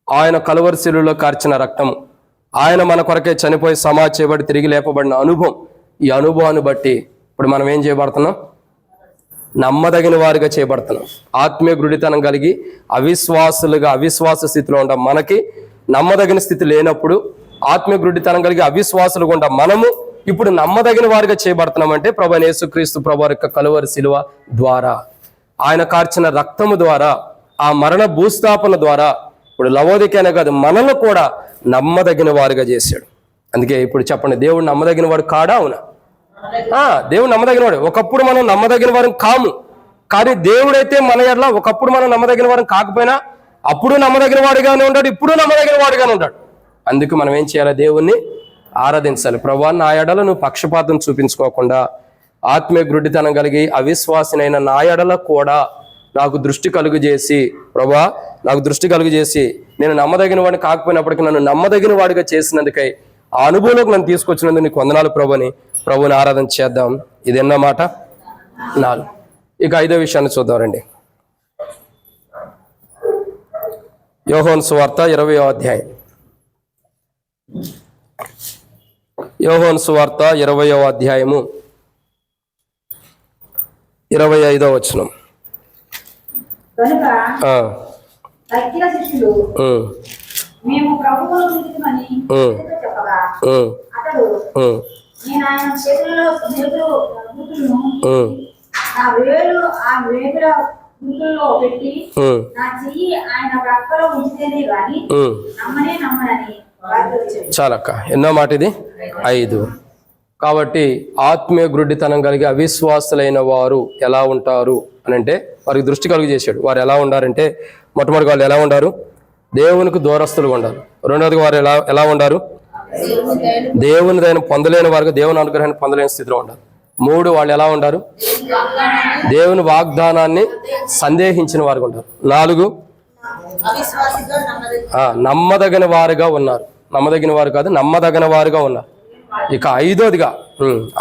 ఆయన కలువరి శిలువలో కార్చిన రక్తం, ఆయన మన కొరకే చనిపోయి సమాధి చేయబడి తిరిగి లేపబడిన అనుభవం, ఈ అనుభవాన్ని బట్టి ఇప్పుడు మనం ఏం చేయబడుతున్నాం? నమ్మదగిన వారిగా చేయబడుతున్నాం. ఆత్మీయ గుడితనం కలిగి అవిశ్వాస స్థితిలో ఉంటాం. మనకి నమ్మదగిన స్థితి లేనప్పుడు ఆత్మీయ గుడితనం కలిగి అవిశ్వాసులుగా ఉంటాం. మనము ఇప్పుడు నమ్మదగిన వారిగా చేయబడుతున్నామంటే ప్రభువైన యేసుక్రీస్తు ప్రభువారి యొక్క కలువరి శిలువ ద్వారా, ఆయన కార్చిన రక్తము ద్వారా, ఆ మరణ భూస్థాపన ద్వారా ఇప్పుడు లవోదికేనే కాదు మనల్ని కూడా నమ్మదగిన వారిగా చేశాడు. అందుకే ఇప్పుడు చెప్పండి, దేవుడు నమ్మదగిన వాడు కాడా? అవునా? దేవుడు నమ్మదగిన వాడు. ఒకప్పుడు మనం నమ్మదగిన వారం కాము, కానీ దేవుడైతే మన ఎడల ఒకప్పుడు మనం నమ్మదగిన వారం కాకపోయినా అప్పుడు నమ్మదగిన వాడిగానే ఉంటాడు, ఇప్పుడు నమ్మదగిన వాడిగానే ఉంటాడు. అందుకు మనం ఏం చేయాలి? దేవుణ్ణి ఆరాధించాలి. ప్రభువా, నా ఎడల నువ్వు పక్షపాతం చూపించుకోకుండా ఆత్మీయ గుడ్డితనం కలిగి అవిశ్వాసినైన నా ఎడల కూడా నాకు దృష్టి కలుగు చేసి, ప్రభువా నాకు దృష్టి కలుగు చేసి నేను నమ్మదగిన వాడిని కాకపోయినప్పటికీ నన్ను నమ్మదగిన వాడిగా చేసినందుకై ఆ అనుభవంలోకి నన్ను తీసుకొచ్చినందుకు నీకు వందనాలు ప్రభుని ఆరాధన చేద్దాం. ఇది ఎన్నో మాట? 4. ఇక 5వ విషయాన్ని చూద్దాం రండి. యోహాను సువార్త 20వ అధ్యాయం. యోహాను సువార్త 20వ అధ్యాయము 25వ వచనం. తక్కిన శిష్యులు మేము ప్రభువును పిలిచిమని చెప్పగా అతడు నేను ఆయన చేతుల్లో మేకులు గుర్తులను ఉమ్, నా వేలు ఆ మేకుల గుర్తుల్లో పెట్టి ఉమ్, నా చెయ్యి ఆయన ప్రక్కలో ఉంచితేనే గాని ఉమ్. నమ్మనని వారితో చెప్పాను. చాలక్క ఎన్నో మాట ఇది 5. కాబట్టి ఆత్మీయ గ్రుడ్డితనం కలిగి అవిశ్వాసులైన వారు ఎలా ఉంటారు అని అంటే వారికి దృష్టి కలుగు చేశాడు. వారు ఎలా ఉండారంటే మొట్టమొదటి వాళ్ళు ఎలా ఉండారు? దేవునికి దూరస్తులుగా ఉండారు. రెండవది వారు ఎలా ఉండారు? దేవుని దయను పొందలేని వారికి, దేవుని అనుగ్రహాన్ని పొందలేని స్థితిలో ఉండారు. 3 వాళ్ళు ఎలా ఉండారు? దేవుని వాగ్దానాన్ని సందేహించిన వారుగా ఉంటారు. 4 నమ్మదగిన వారుగా ఉన్నారు. నమ్మదగిన వారు కాదు, నమ్మదగిన వారుగా ఉన్నారు. ఇక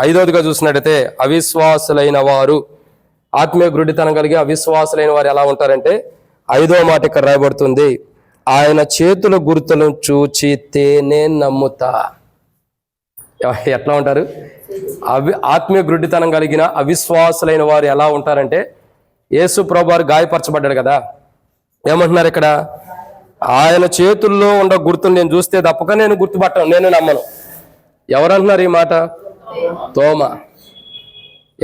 ఐదోదిగా చూసినట్టయితే అవిశ్వాసులైన వారు, ఆత్మీయ గ్రుడ్డితనం కలిగి అవిశ్వాసులైన వారు ఎలా ఉంటారంటే 5వ మాట ఇక్కడ రాయబడుతుంది, ఆయన చేతుల గుర్తులను చూచి తేనే నమ్ముతా. ఎట్లా ఉంటారు? ఆత్మీయ గ్రుడ్డితనం కలిగిన అవిశ్వాసులైన వారు ఎలా ఉంటారంటే, యేసు ప్రభువు వారు గాయపరచబడ్డాడు కదా, ఏమంటున్నారు ఇక్కడ? ఆయన చేతుల్లో ఉన్న గుర్తులు నేను చూస్తే తప్పక నేను గుర్తుపట్టను, నేను నమ్మను. ఎవరంటున్నారు ఈ మాట? తోమ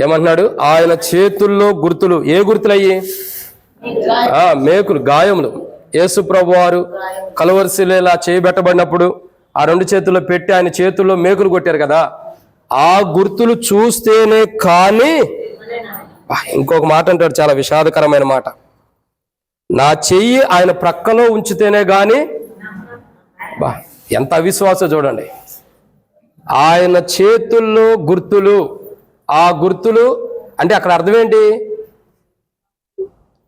ఏమంటున్నాడు? ఆయన చేతుల్లో గుర్తులు. ఏ గుర్తులయ్యి? మేకులు, గాయములు. యేసు ప్రభువు వారు కలువరిశిలో ఇలా చేయబెట్టబడినప్పుడు ఆ 2 చేతుల్లో పెట్టి ఆయన చేతుల్లో మేకులు కొట్టారు కదా, ఆ గుర్తులు చూస్తేనే కానీ. ఇంకొక మాట అంటాడు, చాలా విషాదకరమైన మాట, నా చెయ్యి ఆయన ప్రక్కలో ఉంచితేనే గాని. ఎంత అవిశ్వాసం చూడండి. ఆయన చేతుల్లో గుర్తులు. ఆ గుర్తులు అంటే అక్కడ అర్థం ఏంటి?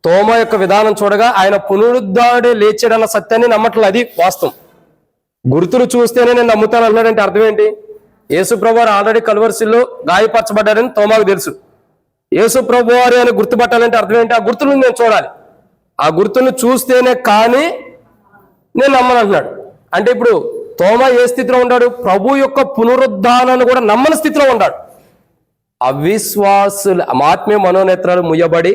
తోమ యొక్క విధానం చూడగా ఆయన పునరుద్ధానుడే లేచాడన్న సత్యాన్ని నమ్మట్లేదు. అది వాస్తవం. గుర్తులు చూస్తేనే నేను నమ్ముతాను అన్నాడంటే అర్థం ఏంటి? యేసు ప్రభువారు ఆల్రెడీ కలువరిశిలో గాయపరచబడ్డాడని తోమాకు తెలుసు. యేసు ప్రభువారు అని గుర్తుపట్టాలంటే అర్థం ఏంటి? ఆ గుర్తులను నేను చూడాలి. ఆ గుర్తులను చూస్తేనే కానీ నేను నమ్మను అంటున్నాడు. అంటే ఇప్పుడు తోమ ఏ స్థితిలో ఉన్నాడు? ప్రభు యొక్క పునరుద్ధానాన్ని కూడా నమ్మని స్థితిలో ఉన్నాడు. అవిశ్వాసులు, ఆత్మీయ మనోనేత్రాలు ముయ్యబడి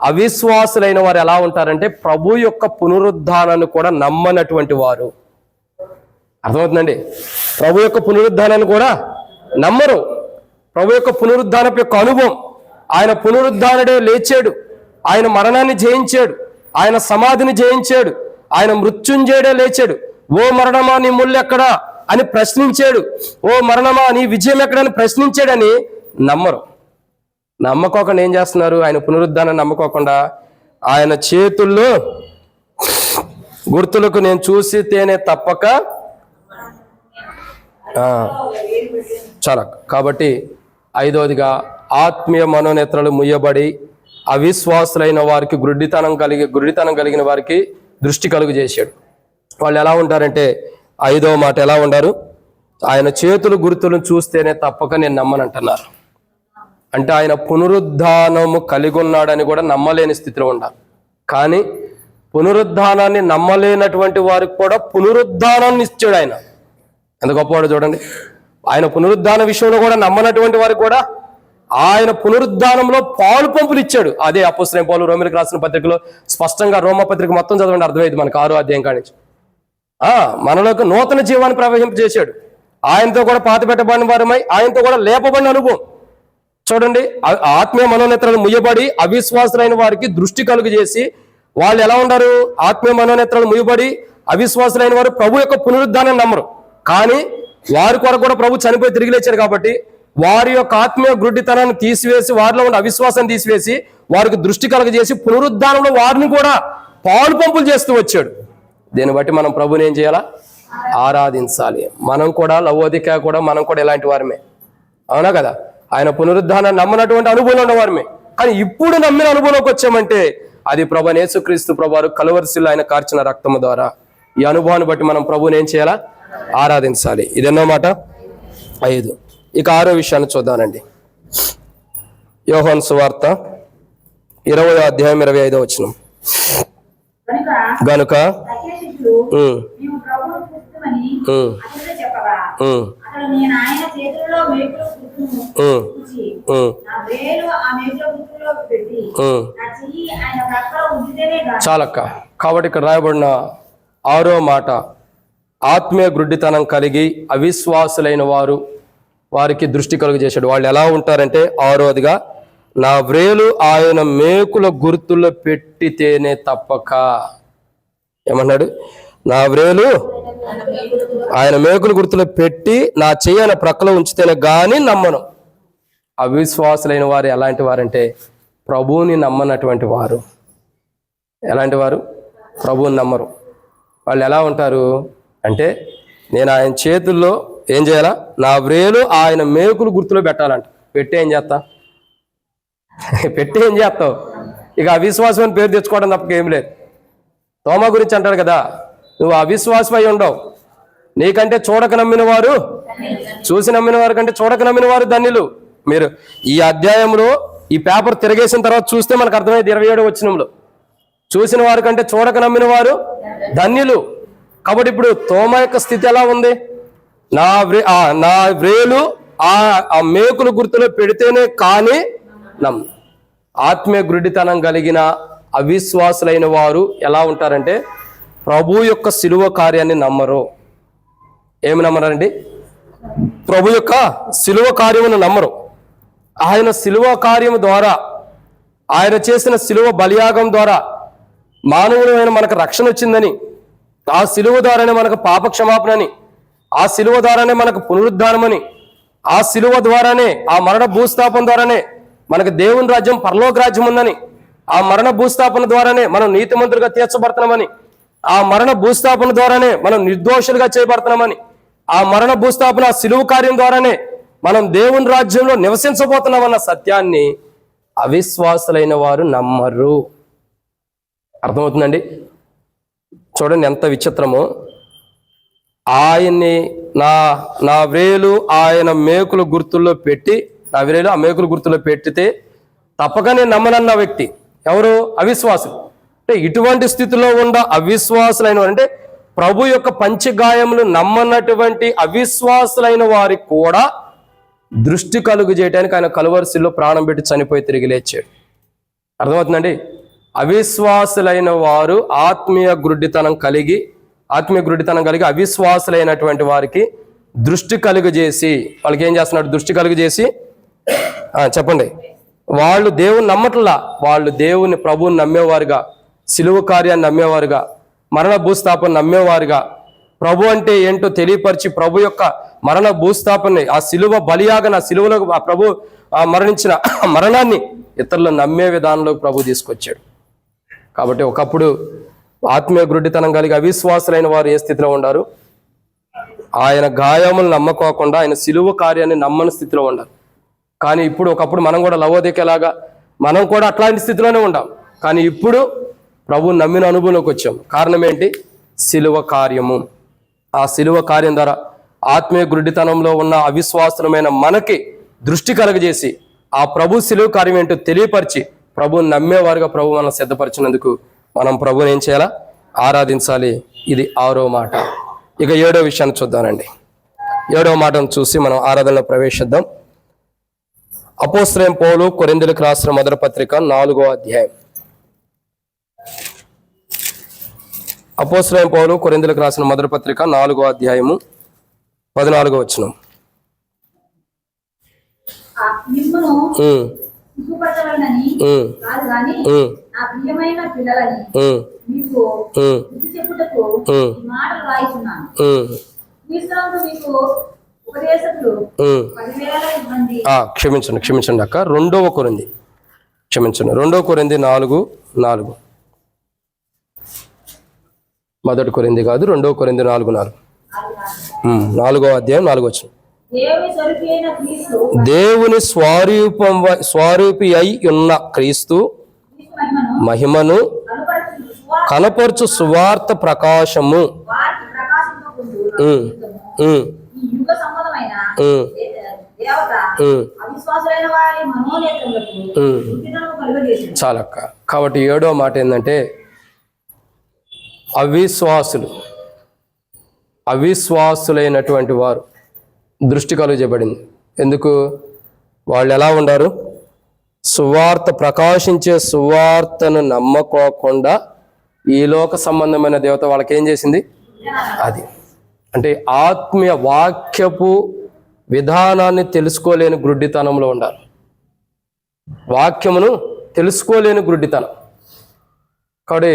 అవిశ్వాసులైన వారు ఎలా ఉంటారంటే ప్రభు యొక్క పునరుద్ధానాన్ని కూడా నమ్మనటువంటి వారు. అర్థమవుతుందండి? ప్రభు యొక్క పునరుద్ధానాన్ని కూడా నమ్మరు. ప్రభు యొక్క పునరుద్ధానం యొక్క అనుభవం, ఆయన పునరుద్ధానుడే లేచాడు, ఆయన మరణాన్ని జయించాడు, ఆయన సమాధిని జయించాడు, ఆయన మృత్యుంజయుడే లేచాడు. ఓ మరణమా నీ ముళ్ళు ఎక్కడా అని ప్రశ్నించాడు, ఓ మరణమా నీ విజయం ఎక్కడని ప్రశ్నించాడని నమ్మరు. నమ్మకోకుండా ఏం చేస్తున్నారు? ఆయన పునరుద్ధానం నమ్మకోకుండా ఆయన చేతుల్లో గుర్తులకు నేను చూసితేనే తప్పక. చాలా. కాబట్టి 5వదిగా ఆత్మీయ మనోనేత్రాలు ముయ్యబడి అవిశ్వాసులైన వారికి గుడ్డితనం కలిగిన వారికి దృష్టి కలుగు చేశాడు. వాళ్ళు ఎలా ఉంటారంటే 5వ మాట ఎలా ఉండారు? ఆయన చేతులు గుర్తులను చూస్తేనే తప్పక నేను నమ్మనంటున్నారు. అంటే ఆయన పునరుద్ధానము కలిగి ఉన్నాడని కూడా నమ్మలేని స్థితిలో ఉండాలి. కానీ పునరుద్ధానాన్ని నమ్మలేనటువంటి వారికి కూడా పునరుద్ధానాన్ని ఇచ్చాడు ఆయన. ఎంత గొప్పవాడు చూడండి. ఆయన పునరుద్ధాన విషయంలో కూడా నమ్మనటువంటి వారికి కూడా ఆయన పునరుద్ధానంలో పాలు పంపులు ఇచ్చాడు. అదే అపోస్తలుడైన పౌలు రోమీయులకు రాసిన పత్రికలో స్పష్టంగా, రోమపత్రిక మొత్తం చదవండి, అర్థమైంది మనకు 6వ అధ్యాయం కానించి. మనలోకి నూతన జీవాన్ని ప్రవహింపజేశాడు. ఆయనతో కూడా పాతిపెట్టబడిన వారమై ఆయనతో కూడా లేపబడిన అనుభవం చూడండి. ఆత్మీయ మనోనేత్రాలు ముయ్యబడి అవిశ్వాసులైన వారికి దృష్టి కలుగు చేసి వాళ్ళు ఎలా ఉండారు? ఆత్మీయ మనోనేత్రాలు ముయ్యబడి అవిశ్వాసులైన వారు ప్రభు యొక్క పునరుద్ధానాన్ని నమ్మరు. కానీ వారి కొరకు కూడా ప్రభు చనిపోయి తిరిగి లేచారు కాబట్టి వారి యొక్క ఆత్మీయ గుడ్డితనాన్ని తీసివేసి, వారిలో ఉన్న అవిశ్వాసాన్ని తీసివేసి వారికి దృష్టి కలుగజేసి పునరుద్ధానంలో వారిని కూడా పాలు పంపులు చేస్తూ వచ్చాడు. దీన్ని బట్టి మనం ప్రభుని ఏం చేయాలా? ఆరాధించాలి. మనం కూడా లవోదిక కూడా మనం కూడా ఇలాంటి వారమే, అవునా కదా? ఆయన పునరుద్ధానాన్ని నమ్మనటువంటి అనుభవం ఉన్నవారమే. కానీ ఇప్పుడు నమ్మిన అనుభవంలోకి వచ్చామంటే అది ప్రభువైన యేసుక్రీస్తు ప్రభువారు కలువరిశిలో ఆయన కార్చిన రక్తము ద్వారా. ఈ అనుభవాన్ని బట్టి మనం ప్రభుని ఏం చేయాలా? ఆరాధించాలి. ఇదెన్నో మాట? 5. ఇక 6వ విషయాన్ని చూద్దానండి. యోహాను సువార్త 20వ అధ్యాయం 25వ వచనం. గనుక చాలక్క. కాబట్టి ఇక్కడ రాయబడిన 6వ మాట, ఆత్మీయ గుడ్డితనం కలిగి అవిశ్వాసులైన వారు వారికి దృష్టి కలుగు చేశాడు. వాళ్ళు ఎలా ఉంటారంటే 6వదిగా, నా వ్రేలు ఆయన మేకుల గుర్తుల్లో పెట్టితేనే తప్పక. ఏమన్నాడు? నా వ్రేలు ఆయన మేకుల గుర్తులో పెట్టి నా చెయ్యి ఆయన ప్రక్కలో ఉంచితేనే గాని నమ్మను. అవిశ్వాసులైన వారు ఎలాంటి వారంటే ప్రభువుని నమ్మనటువంటి వారు. ఎలాంటి వారు? ప్రభువుని నమ్మరు. వాళ్ళు ఎలా ఉంటారు అంటే, నేను ఆయన చేతుల్లో ఏం చేయాలా? నా వ్రేలు ఆయన మేకులు గుర్తులో పెట్టాలంట. పెట్టి ఏం చేస్తా? పెట్టి ఏం చేస్తావు? ఇక అవిశ్వాసం అని పేరు తెచ్చుకోవడం తప్ప ఏం లేదు. తోమా గురించి అంటాడు కదా, నువ్వు అవిశ్వాసం అయి ఉండవు, నీకంటే చూడక నమ్మిన వారు, చూసి నమ్మిన వారు కంటే చూడక నమ్మిన వారు ధన్యులు. మీరు ఈ అధ్యాయంలో ఈ పేపర్ తిరగేసిన తర్వాత చూస్తే మనకు అర్థమైంది 27వ వచనంలో, చూసిన వారి కంటే చూడక నమ్మిన వారు ధన్యులు. కాబట్టి ఇప్పుడు తోమా యొక్క స్థితి ఎలా ఉంది? నా వ్రేలు ఆ మేకులు గుర్తులో పెడితేనే కానీ నమ్ము. ఆత్మీయ గుడ్డితనం కలిగిన అవిశ్వాసులైన వారు ఎలా ఉంటారంటే ప్రభు యొక్క శిలువ కార్యాన్ని నమ్మరు. ఏమి నమ్మరండి? ప్రభు యొక్క శిలువ కార్యమును నమ్మరు. ఆయన శిలువ కార్యము ద్వారా, ఆయన చేసిన శిలువ బలియాగం ద్వారా మానవులమైన మనకు రక్షణ వచ్చిందని, ఆ శిలువ ద్వారానే మనకు పాప క్షమాపణని, ఆ శిలువ ద్వారానే మనకు పునరుద్ధానమని, ఆ శిలువ ద్వారానే, ఆ మరణ భూస్థాపన ద్వారానే మనకు దేవుని రాజ్యం పరలోక రాజ్యం ఉందని, ఆ మరణ భూస్థాపన ద్వారానే మనం నీతిమంతులుగా తీర్చబడుతున్నామని, ఆ మరణ భూస్థాపన ద్వారానే మనం నిర్దోషులుగా చేయబడుతున్నామని, ఆ మరణ భూస్థాపన శిలువ కార్యం ద్వారానే మనం దేవుని రాజ్యంలో నివసించబోతున్నామన్న సత్యాన్ని అవిశ్వాసులైన వారు నమ్మరు. అర్థమవుతుందండి? చూడండి ఎంత విచిత్రమో. ఆయన్ని నా వ్రేలు ఆయన మేకుల గుర్తుల్లో పెట్టి, నా వ్రేలు ఆ మేకుల గుర్తుల్లో పెట్టితే తప్పక నేను నమ్మనన్న వ్యక్తి ఎవరు? అవిశ్వాసులు. అంటే ఇటువంటి స్థితిలో ఉన్న అవిశ్వాసులైన వారు, అంటే ప్రభు యొక్క పంచగాయములు నమ్మనటువంటి అవిశ్వాసులైన వారికి కూడా దృష్టి కలుగు చేయడానికి ఆయన కలువరిశిల్లో ప్రాణం పెట్టి చనిపోయి తిరిగి లేచాడు. అర్థమవుతుందండి? అవిశ్వాసులైన వారు ఆత్మీయ గుడ్డితనం కలిగి అవిశ్వాసులైనటువంటి వారికి దృష్టి కలుగజేసి, వాళ్ళకి ఏం చేస్తున్నాడు? దృష్టి కలుగజేసి చెప్పండి, వాళ్ళు దేవుని నమ్మట్లా, వాళ్ళు దేవుని ప్రభువుని నమ్మేవారుగా, శిలువ కార్యాన్ని నమ్మేవారుగా, మరణ భూస్థాపన నమ్మేవారుగా, ప్రభు అంటే ఏంటో తెలియపరిచి ప్రభు యొక్క మరణ భూస్థాపన, ఆ శిలువ బలియాగన, శిలువలో ఆ ప్రభు మరణించిన మరణాన్ని ఇతరులు నమ్మే విధానంలోకి ప్రభు తీసుకొచ్చాడు. కాబట్టి ఒకప్పుడు ఆత్మీయ గుడ్డితనం కలిగి అవిశ్వాసులైన వారు ఏ స్థితిలో ఉండారు? ఆయన గాయములు నమ్మకోకుండా ఆయన శిలువ కార్యాన్ని నమ్మని స్థితిలో ఉండారు. కానీ ఇప్పుడు ఒకప్పుడు మనం కూడా లవోదికేలాగా మనం కూడా అట్లాంటి స్థితిలోనే ఉండాం. కానీ ఇప్పుడు ప్రభు నమ్మిన అనుభవంలోకి వచ్చాం. కారణం ఏంటి? శిలువ కార్యము. ఆ శిలువ కార్యం ద్వారా ఆత్మీయ గుడ్డితనంలో ఉన్న అవిశ్వాసమైన మనకి దృష్టి కలగజేసి ఆ ప్రభు శిలువ కార్యం ఏంటో తెలియపరిచి ప్రభుని నమ్మేవారుగా ప్రభు మనం సిద్ధపరిచినందుకు మనం ప్రభుని ఏం చేయాలా? ఆరాధించాలి. ఇది 6వ మాట. ఇక 7వ విషయాన్ని చూద్దానండి. 7వ మాటను చూసి మనం ఆరాధనలో ప్రవేశిద్దాం. అపోస్తలుడైన పౌలు కొరింథీయులకు రాసిన మొదటి పత్రిక 4వ అధ్యాయం. అపోస్తలుడైన పౌలు కొరింథీయులకు రాసిన మొదటి పత్రిక 4వ అధ్యాయము 14వ వచనం. మిమ్మును సిగ్గుపరచవలనని కాదు గాని నా ప్రియమైన పిల్లలని మీకు బుద్ధి చెప్పుటకు ఈ మాటలు రాయిస్తున్నాను. క్రీస్తునందు మీకు ఉపదేశకులు 10,000 మంది. క్షమించండి అక్క. 2వ కొరింథీ 4:4. మొదటి కొరింథీ కాదు, 2వ కొరింథీ 4:4. 4వ అధ్యాయం 4వ వచనం. దేవుని స్వరూపి అయి ఉన్న క్రీస్తు మహిమను కనపరచు సువార్త ప్రకాశము చాలక్క. కాబట్టి 7వ మాట ఏంటంటే అవిశ్వాసులైనటువంటి వారు దృష్టి కలుగజేయబడింది. ఎందుకు? వాళ్ళు ఎలా ఉండారు? సువార్త, ప్రకాశించే సువార్తను నమ్మకోకుండా ఈ లోక సంబంధమైన దేవత వాళ్ళకి ఏం చేసింది? అది అంటే ఆత్మీయ వాక్యపు విధానాన్ని తెలుసుకోలేని గుడ్డితనంలో ఉండాలి. వాక్యమును తెలుసుకోలేని గుడ్డితనం. కాబట్టి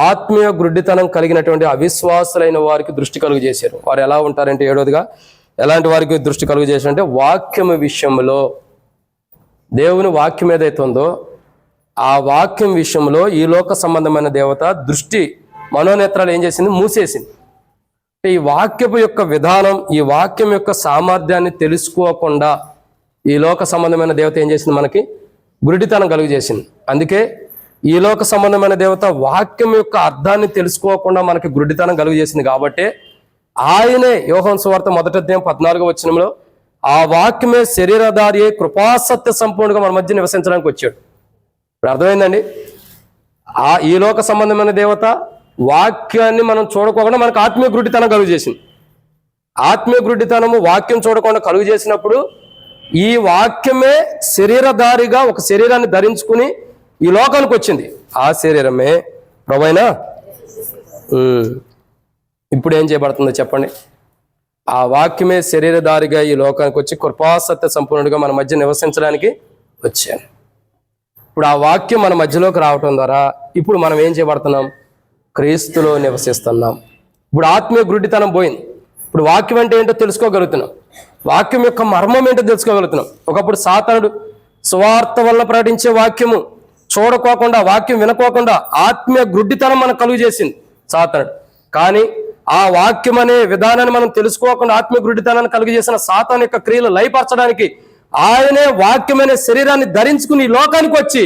ఆత్మీయ గుడ్డితనం కలిగినటువంటి అవిశ్వాసులైన వారికి దృష్టి కలుగు చేశారు. వారు ఎలా ఉంటారంటే, ఏడవదిగా ఎలాంటి వారికి దృష్టి కలుగు చేశారంటే, వాక్యము విషయంలో, దేవుని వాక్యం ఏదైతే ఉందో ఆ వాక్యం విషయంలో ఈ లోక సంబంధమైన దేవత దృష్టి మనోనేత్రాలు ఏం చేసింది? మూసేసింది. ఈ వాక్యపు యొక్క విధానం, ఈ వాక్యం యొక్క సామర్థ్యాన్ని తెలుసుకోకుండా ఈ లోక సంబంధమైన దేవత ఏం చేసింది? మనకి గురుడితనం కలుగు చేసింది. అందుకే ఈ లోక సంబంధమైన దేవత వాక్యం యొక్క అర్థాన్ని తెలుసుకోకుండా మనకి గురుడితనం కలుగు చేసింది. కాబట్టి ఆయనే యోహాను సువార్త 1వ అధ్యాయం 14వ వచనంలో ఆ వాక్యమే శరీరధారి అయి కృపాసత్య సంపూర్ణంగా మన మధ్య నివసించడానికి వచ్చాడు. ఇప్పుడు అర్థమైందండి? ఈ లోక సంబంధమైన దేవత వాక్యాన్ని మనం చూడకుండా మనకు ఆత్మీయ గురుడితనం కలుగు చేసింది. ఆత్మీయ గురుడితనము వాక్యం చూడకుండా కలుగు చేసినప్పుడు ఈ వాక్యమే శరీరధారిగా ఒక శరీరాన్ని ధరించుకుని ఈ లోకానికి వచ్చింది. ఆ శరీరమే ప్రభువైన ఇప్పుడు ఏం చేయబడుతుందో చెప్పండి. ఆ వాక్యమే శరీరధారిగా ఈ లోకానికి వచ్చి కృపాసత్య సంపూర్ణుడిగా మన మధ్య నివసించడానికి వచ్చాను. ఇప్పుడు ఆ వాక్యం మన మధ్యలోకి రావటం ద్వారా ఇప్పుడు మనం ఏం చేయబడుతున్నాం? క్రీస్తులో నివసిస్తున్నాం. ఇప్పుడు ఆత్మీయ గురుడితనం పోయింది. ఇప్పుడు వాక్యం అంటే ఏంటో తెలుసుకోగలుగుతున్నాం. వాక్యం యొక్క మర్మం ఏంటో తెలుసుకోగలుగుతున్నాం. ఒకప్పుడు సాతానుడు సువార్త వల్ల ప్రకటించే వాక్యము చూడకోకుండా, వాక్యం వినకోకుండా ఆత్మీయ గుడ్డితనం మనకు కలుగు చేసింది సాతానుడు. కానీ ఆ వాక్యం అనే విధానాన్ని మనం తెలుసుకోకుండా ఆత్మీయ గుడ్డితనాన్ని కలుగు చేసిన సాతాను యొక్క క్రియలు లయపరచడానికి ఆయనే వాక్యమైన శరీరాన్ని ధరించుకుని లోకానికి వచ్చి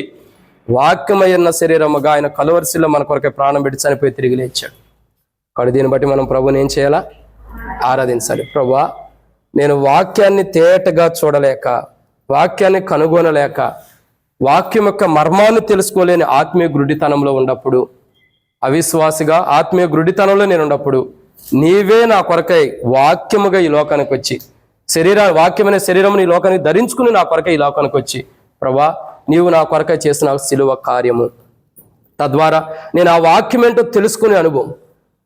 వాక్యమైన శరీరముగా ఆయన కలువరిశిలో మన కొరకే ప్రాణం పెట్టి చనిపోయి తిరిగి లేచాడు. కాబట్టి దీన్ని బట్టి మనం ప్రభుని ఏం చేయాలా? ఆరాధించాలి. ప్రభువా, నేను వాక్యాన్ని తేటగా చూడలేక, వాక్యాన్ని కనుగొనలేక, వాక్యం యొక్క మర్మాన్ని తెలుసుకోలేని ఆత్మీయ గురుడితనంలో ఉన్నప్పుడు, అవిశ్వాసిగా ఆత్మీయ గురుడితనంలో నేను ఉన్నప్పుడు నీవే నా కొరకై వాక్యముగా ఈ లోకానికి వచ్చి వాక్యమైన శరీరముని ఈ లోకానికి ధరించుకుని నా కొరకై ఈ లోకానికి వచ్చి, ప్రభా నీవు నా కొరకై చేసిన సిలువ కార్యము, తద్వారా నేను ఆ వాక్యం ఏంటో తెలుసుకునే అనుభవం,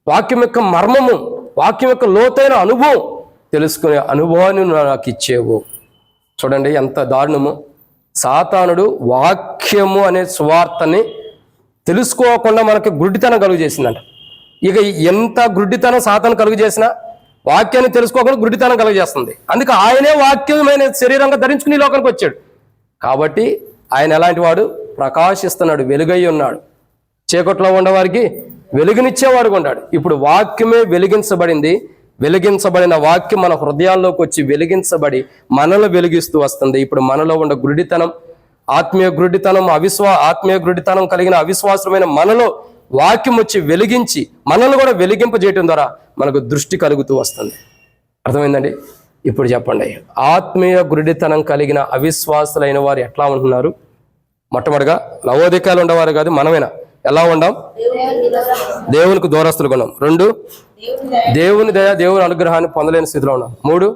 వాక్యం యొక్క మర్మము, వాక్యం యొక్క లోతైన అనుభవం తెలుసుకునే అనుభవాన్ని నాకు ఇచ్చేవు. చూడండి ఎంత దారుణము. సాతానుడు వాక్యము అనే సువార్తని తెలుసుకోకుండా మనకి గుడ్డితనం కలుగు చేసిందంట. ఇక ఎంత గుడ్డితనం సాతాను కలుగు చేసినా వాక్యాన్ని తెలుసుకోకుండా గుడ్డితనం కలుగు చేస్తుంది. అందుకే ఆయనే వాక్యమైన శరీరంగా ధరించుకుని లోకానికి వచ్చాడు. కాబట్టి ఆయన ఎలాంటి వాడు? ప్రకాశిస్తున్నాడు, వెలుగై ఉన్నాడు. చీకట్లో ఉన్నవారికి వెలుగునిచ్చేవాడుగా ఉన్నాడు. ఇప్పుడు వాక్యమే వెలిగించబడింది. వెలిగించబడిన వాక్యం మన హృదయాల్లోకి వచ్చి వెలిగించబడి మనలో వెలిగిస్తూ వస్తుంది. ఇప్పుడు మనలో ఉన్న గురుడితనం, ఆత్మీయ గురుడితనం, ఆత్మీయ గురుడితనం కలిగిన అవిశ్వాసమైన మనలో వాక్యం వచ్చి వెలిగించి మనల్ని కూడా వెలిగింపజేయటం ద్వారా మనకు దృష్టి కలుగుతూ వస్తుంది. అర్థమైందండి? ఇప్పుడు చెప్పండి, ఆత్మీయ గురుడితనం కలిగిన అవిశ్వాసులైన వారు ఎట్లా ఉంటున్నారు? మొట్టమొదటిగా లవోదికాయలు ఉండేవారు కాదు, మనమేనా ఎలా ఉండాం? దేవునికి దూరస్తులుగా ఉన్నాం. 2, దేవుని దయ, దేవుని అనుగ్రహాన్ని పొందలేని స్థితిలో ఉన్నాం. 3,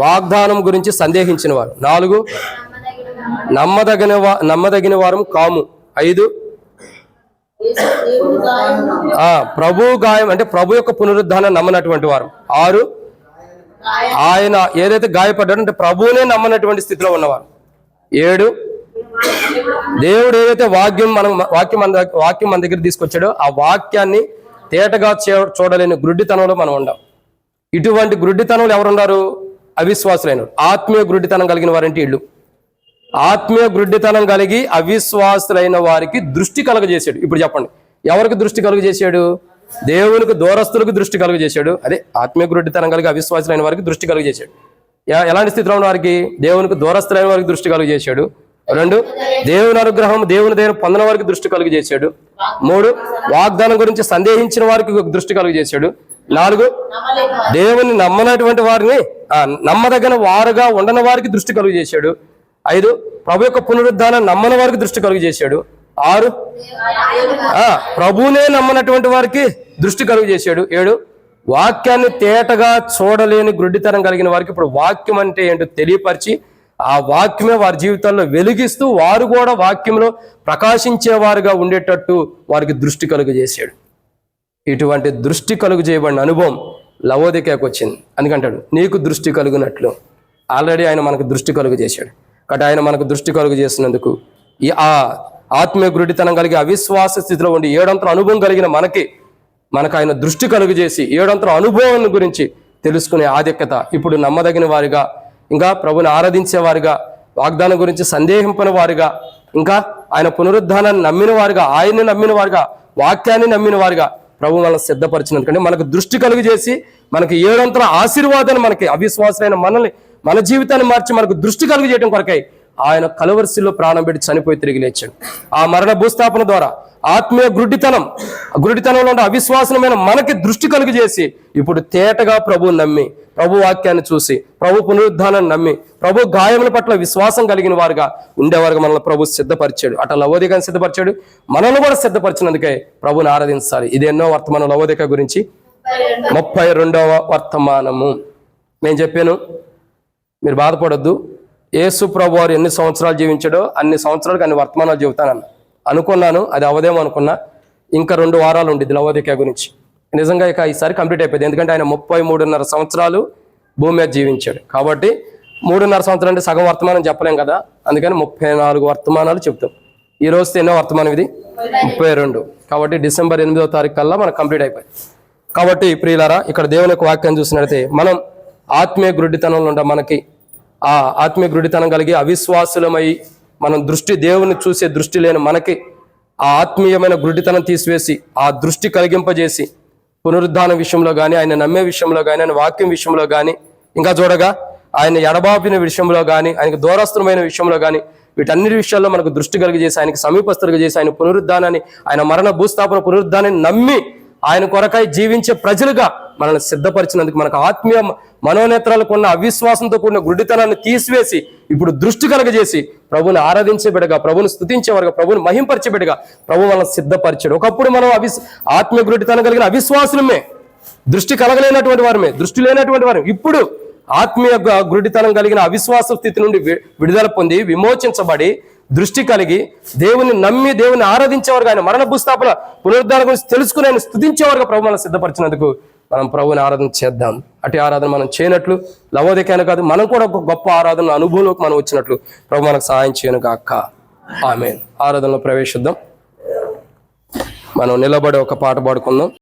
వాగ్దానం గురించి సందేహించిన వారు. 4, నమ్మదగిన వారం కాము. 5, ప్రభు గాయం అంటే ప్రభు యొక్క పునరుద్ధానం నమ్మనటువంటి వారు. 6, ఆయన ఏదైతే గాయపడ్డాడో అంటే ప్రభువునే నమ్మనటువంటి స్థితిలో ఉన్నవారు. 7, దేవుడు ఏదైతే వాక్యం మన దగ్గర తీసుకొచ్చాడో ఆ వాక్యాన్ని తేటగా చూడలేని గురుడితనంలో మనం ఉండాం. ఇటువంటి గురుడితనంలో ఎవరున్నారు? అవిశ్వాసులైన. ఆత్మీయ గురుడితనం కలిగిన వారంటే ఇళ్ళు. ఆత్మీయ గురుడితనం కలిగి అవిశ్వాసులైన వారికి దృష్టి కలుగజేశాడు. ఇప్పుడు చెప్పండి, ఎవరికి దృష్టి కలుగజేశాడు? దేవునికి దూరస్తులకు దృష్టి కలుగజేశాడు. అదే ఆత్మీయ గురుడితనం కలిగి అవిశ్వాసులైన వారికి దృష్టి కలుగజేశాడు. ఎలాంటి స్థితిలో ఉన్న వారికి? దేవునికి దూరస్తులైన వారికి దృష్టి కలుగజేశాడు. 2, దేవుని అనుగ్రహం, దేవుని దయ పొందిన వారికి దృష్టి కలుగు చేశాడు. 3, వాగ్దానం గురించి సందేహించిన వారికి దృష్టి కలుగు చేశాడు. 4, దేవుని నమ్మనటువంటి వారిని నమ్మదగిన వారుగా ఉండని వారికి దృష్టి కలుగు చేశాడు. 5, ప్రభు యొక్క పునరుద్ధానం నమ్మని వారికి దృష్టి కలుగు చేశాడు. 6, ప్రభువునే నమ్మనటువంటి వారికి దృష్టి కలుగు చేశాడు. 7, వాక్యాన్ని తేటగా చూడలేని గుడ్డితనం కలిగిన వారికి ఇప్పుడు వాక్యం అంటే ఏంటో తెలియపరిచి ఆ వాక్యమే వారి జీవితాల్లో వెలిగిస్తూ వారు కూడా వాక్యంలో ప్రకాశించేవారుగా ఉండేటట్టు వారికి దృష్టి కలుగు చేశాడు. ఇటువంటి దృష్టి కలుగు చేయబడిన అనుభవం లవోదికకు వచ్చింది. అందుకంటాడు నీకు దృష్టి కలుగునట్లు. ఆల్రెడీ ఆయన మనకు దృష్టి కలుగు చేశాడు. కాబట్టి ఆయన మనకు దృష్టి కలుగు చేసినందుకు ఈ ఆత్మీయ గురుడితనం కలిగి అవిశ్వాస స్థితిలో ఉండి 7 అనుభవం కలిగిన మనకు ఆయన దృష్టి కలుగు చేసి 7 అనుభవం గురించి తెలుసుకునే ఆధిక్యత ఇప్పుడు నమ్మదగిన వారిగా, ఇంకా ప్రభుని ఆరాధించే వారిగా, వాగ్దానం గురించి సందేహింపని వారిగా, ఇంకా ఆయన పునరుద్ధానాన్ని నమ్మిన వారిగా, ఆయన్ని నమ్మిన వారిగా, వాక్యాన్ని నమ్మిన వారిగా ప్రభు మనల్ని సిద్ధపరిచినందుకంటే మనకు దృష్టి కలుగు చేసి మనకి 7 ఆశీర్వాదాన్ని మనకి అవిశ్వాసమైన మన జీవితాన్ని మార్చి మనకు దృష్టి కలుగు చేయడం కొరకై ఆయన కలువరిశిలో ప్రాణం పెట్టి చనిపోయి తిరిగి లేచాడు. ఆ మరణ భూస్థాపన ద్వారా ఆత్మీయ గురుడితనంలో ఉన్న అవిశ్వాసమైన మనకి దృష్టి కలుగు చేసి ఇప్పుడు తేటగా ప్రభువు నమ్మి, ప్రభు వాక్యాన్ని చూసి, ప్రభు పునరుద్ధానాన్ని నమ్మి, ప్రభు గాయముల పట్ల విశ్వాసం కలిగిన వారుగా ఉండేవారుగా మనల్ని ప్రభు సిద్ధపరిచాడు. అట్లా లవోదికను సిద్ధపరిచాడు, మనల్ని కూడా సిద్ధపరిచినందుకే ప్రభుని ఆరాధించాలి. ఇది ఎన్నో వర్తమానం లవోదిక గురించి 32వ వర్తమానము. నేను చెప్పాను, మీరు బాధపడొద్దు. యేసు ప్రభు వారు ఎన్ని సంవత్సరాలు జీవించాడో అన్ని సంవత్సరాలకు అన్ని వర్తమానాలు చెబుతానన్న అనుకున్నాను. అది అవదేమో అనుకున్నా. ఇంకా 2 వారాలు ఉండిద్ది లవోదిక గురించి. నిజంగా ఇక ఈసారి కంప్లీట్ అయిపోయింది. ఎందుకంటే ఆయన 33.5 సంవత్సరాలు భూమి మీద జీవించాడు. కాబట్టి 3.5 సంవత్సరాలు అంటే సగం వర్తమానం చెప్పలేం కదా. అందుకని 34 వర్తమానాలు చెప్తాం. ఈ రోజుతో ఎన్నో వర్తమానం ఇది 32. కాబట్టి డిసెంబర్ 8వ తారీఖు కల్లా మనకు కంప్లీట్ అయిపోయింది. కాబట్టి ప్రియులారా, ఇక్కడ దేవుని యొక్క వాక్యాన్ని చూసినట్లయితే మనం ఆత్మీయ గురుడితనంలో ఉండ మనకి ఆ ఆత్మీయ గురుడితనం కలిగి అవిశ్వాసులమై మనం దేవుని చూసే దృష్టి లేని మనకి ఆ ఆత్మీయమైన గురుడితనం తీసివేసి ఆ దృష్టి కలిగింపజేసి పునరుద్ధాన విషయంలో కానీ, ఆయన నమ్మే విషయంలో కానీ, ఆయన వాక్యం విషయంలో కానీ, ఇంకా చూడగా ఆయన ఎడబాపిన విషయంలో కానీ, ఆయనకు దూరస్థమైన విషయంలో కానీ, వీటన్నిటి విషయాల్లో మనకు దృష్టి కలిగజేసి ఆయనకు సమీపస్తులుగా చేసి ఆయన పునరుద్ధానాన్ని, ఆయన మరణ భూస్థాపన పునరుద్ధానాన్ని నమ్మి ఆయన కొరకై జీవించే ప్రజలుగా మనల్ని సిద్ధపరిచినందుకు మనకు ఆత్మీయ మనోనేత్రాలకు ఉన్న అవిశ్వాసంతో కూడిన గుడ్డితనాన్ని తీసివేసి ఇప్పుడు దృష్టి కలగజేసి ప్రభుని ఆరాధించే బిడ్డగా, ప్రభుని స్తుతించేవారుగా, ప్రభుని మహింపరిచే బిడ్డగా ప్రభు మనల్ని సిద్ధపరిచాడు. ఒకప్పుడు మనం ఆత్మీయ గుడ్డితనం కలిగిన అవిశ్వాసులమే, దృష్టి కలగలేనటువంటి వారమే, దృష్టి లేనటువంటి వారు. ఇప్పుడు ఆత్మీయ గుడ్డితనం కలిగిన అవిశ్వాస స్థితి నుండి విడుదల పొంది విమోచించబడి దృష్టి కలిగి దేవుని నమ్మి దేవుని ఆరాధించేవారుగా, ఆయన మరణ భూస్థాపన పునరుద్ధానం గురించి తెలుసుకుని ఆయన స్తుతించేవారుగా ప్రభు మనల్ని సిద్ధపరిచినందుకు మనం ప్రభుని ఆరాధన చేద్దాం. అటు ఆరాధన మనం చేయనట్లు లవోదికైనా కాదు, మనం కూడా ఒక గొప్ప ఆరాధన అనుభవంలోకి మనం వచ్చినట్లు ప్రభు మనకు సహాయం చేయను గాక. ఆమేన్. ఆరాధనలో ప్రవేశిద్దాం. మనం నిలబడి ఒక పాట పాడుకుందాం.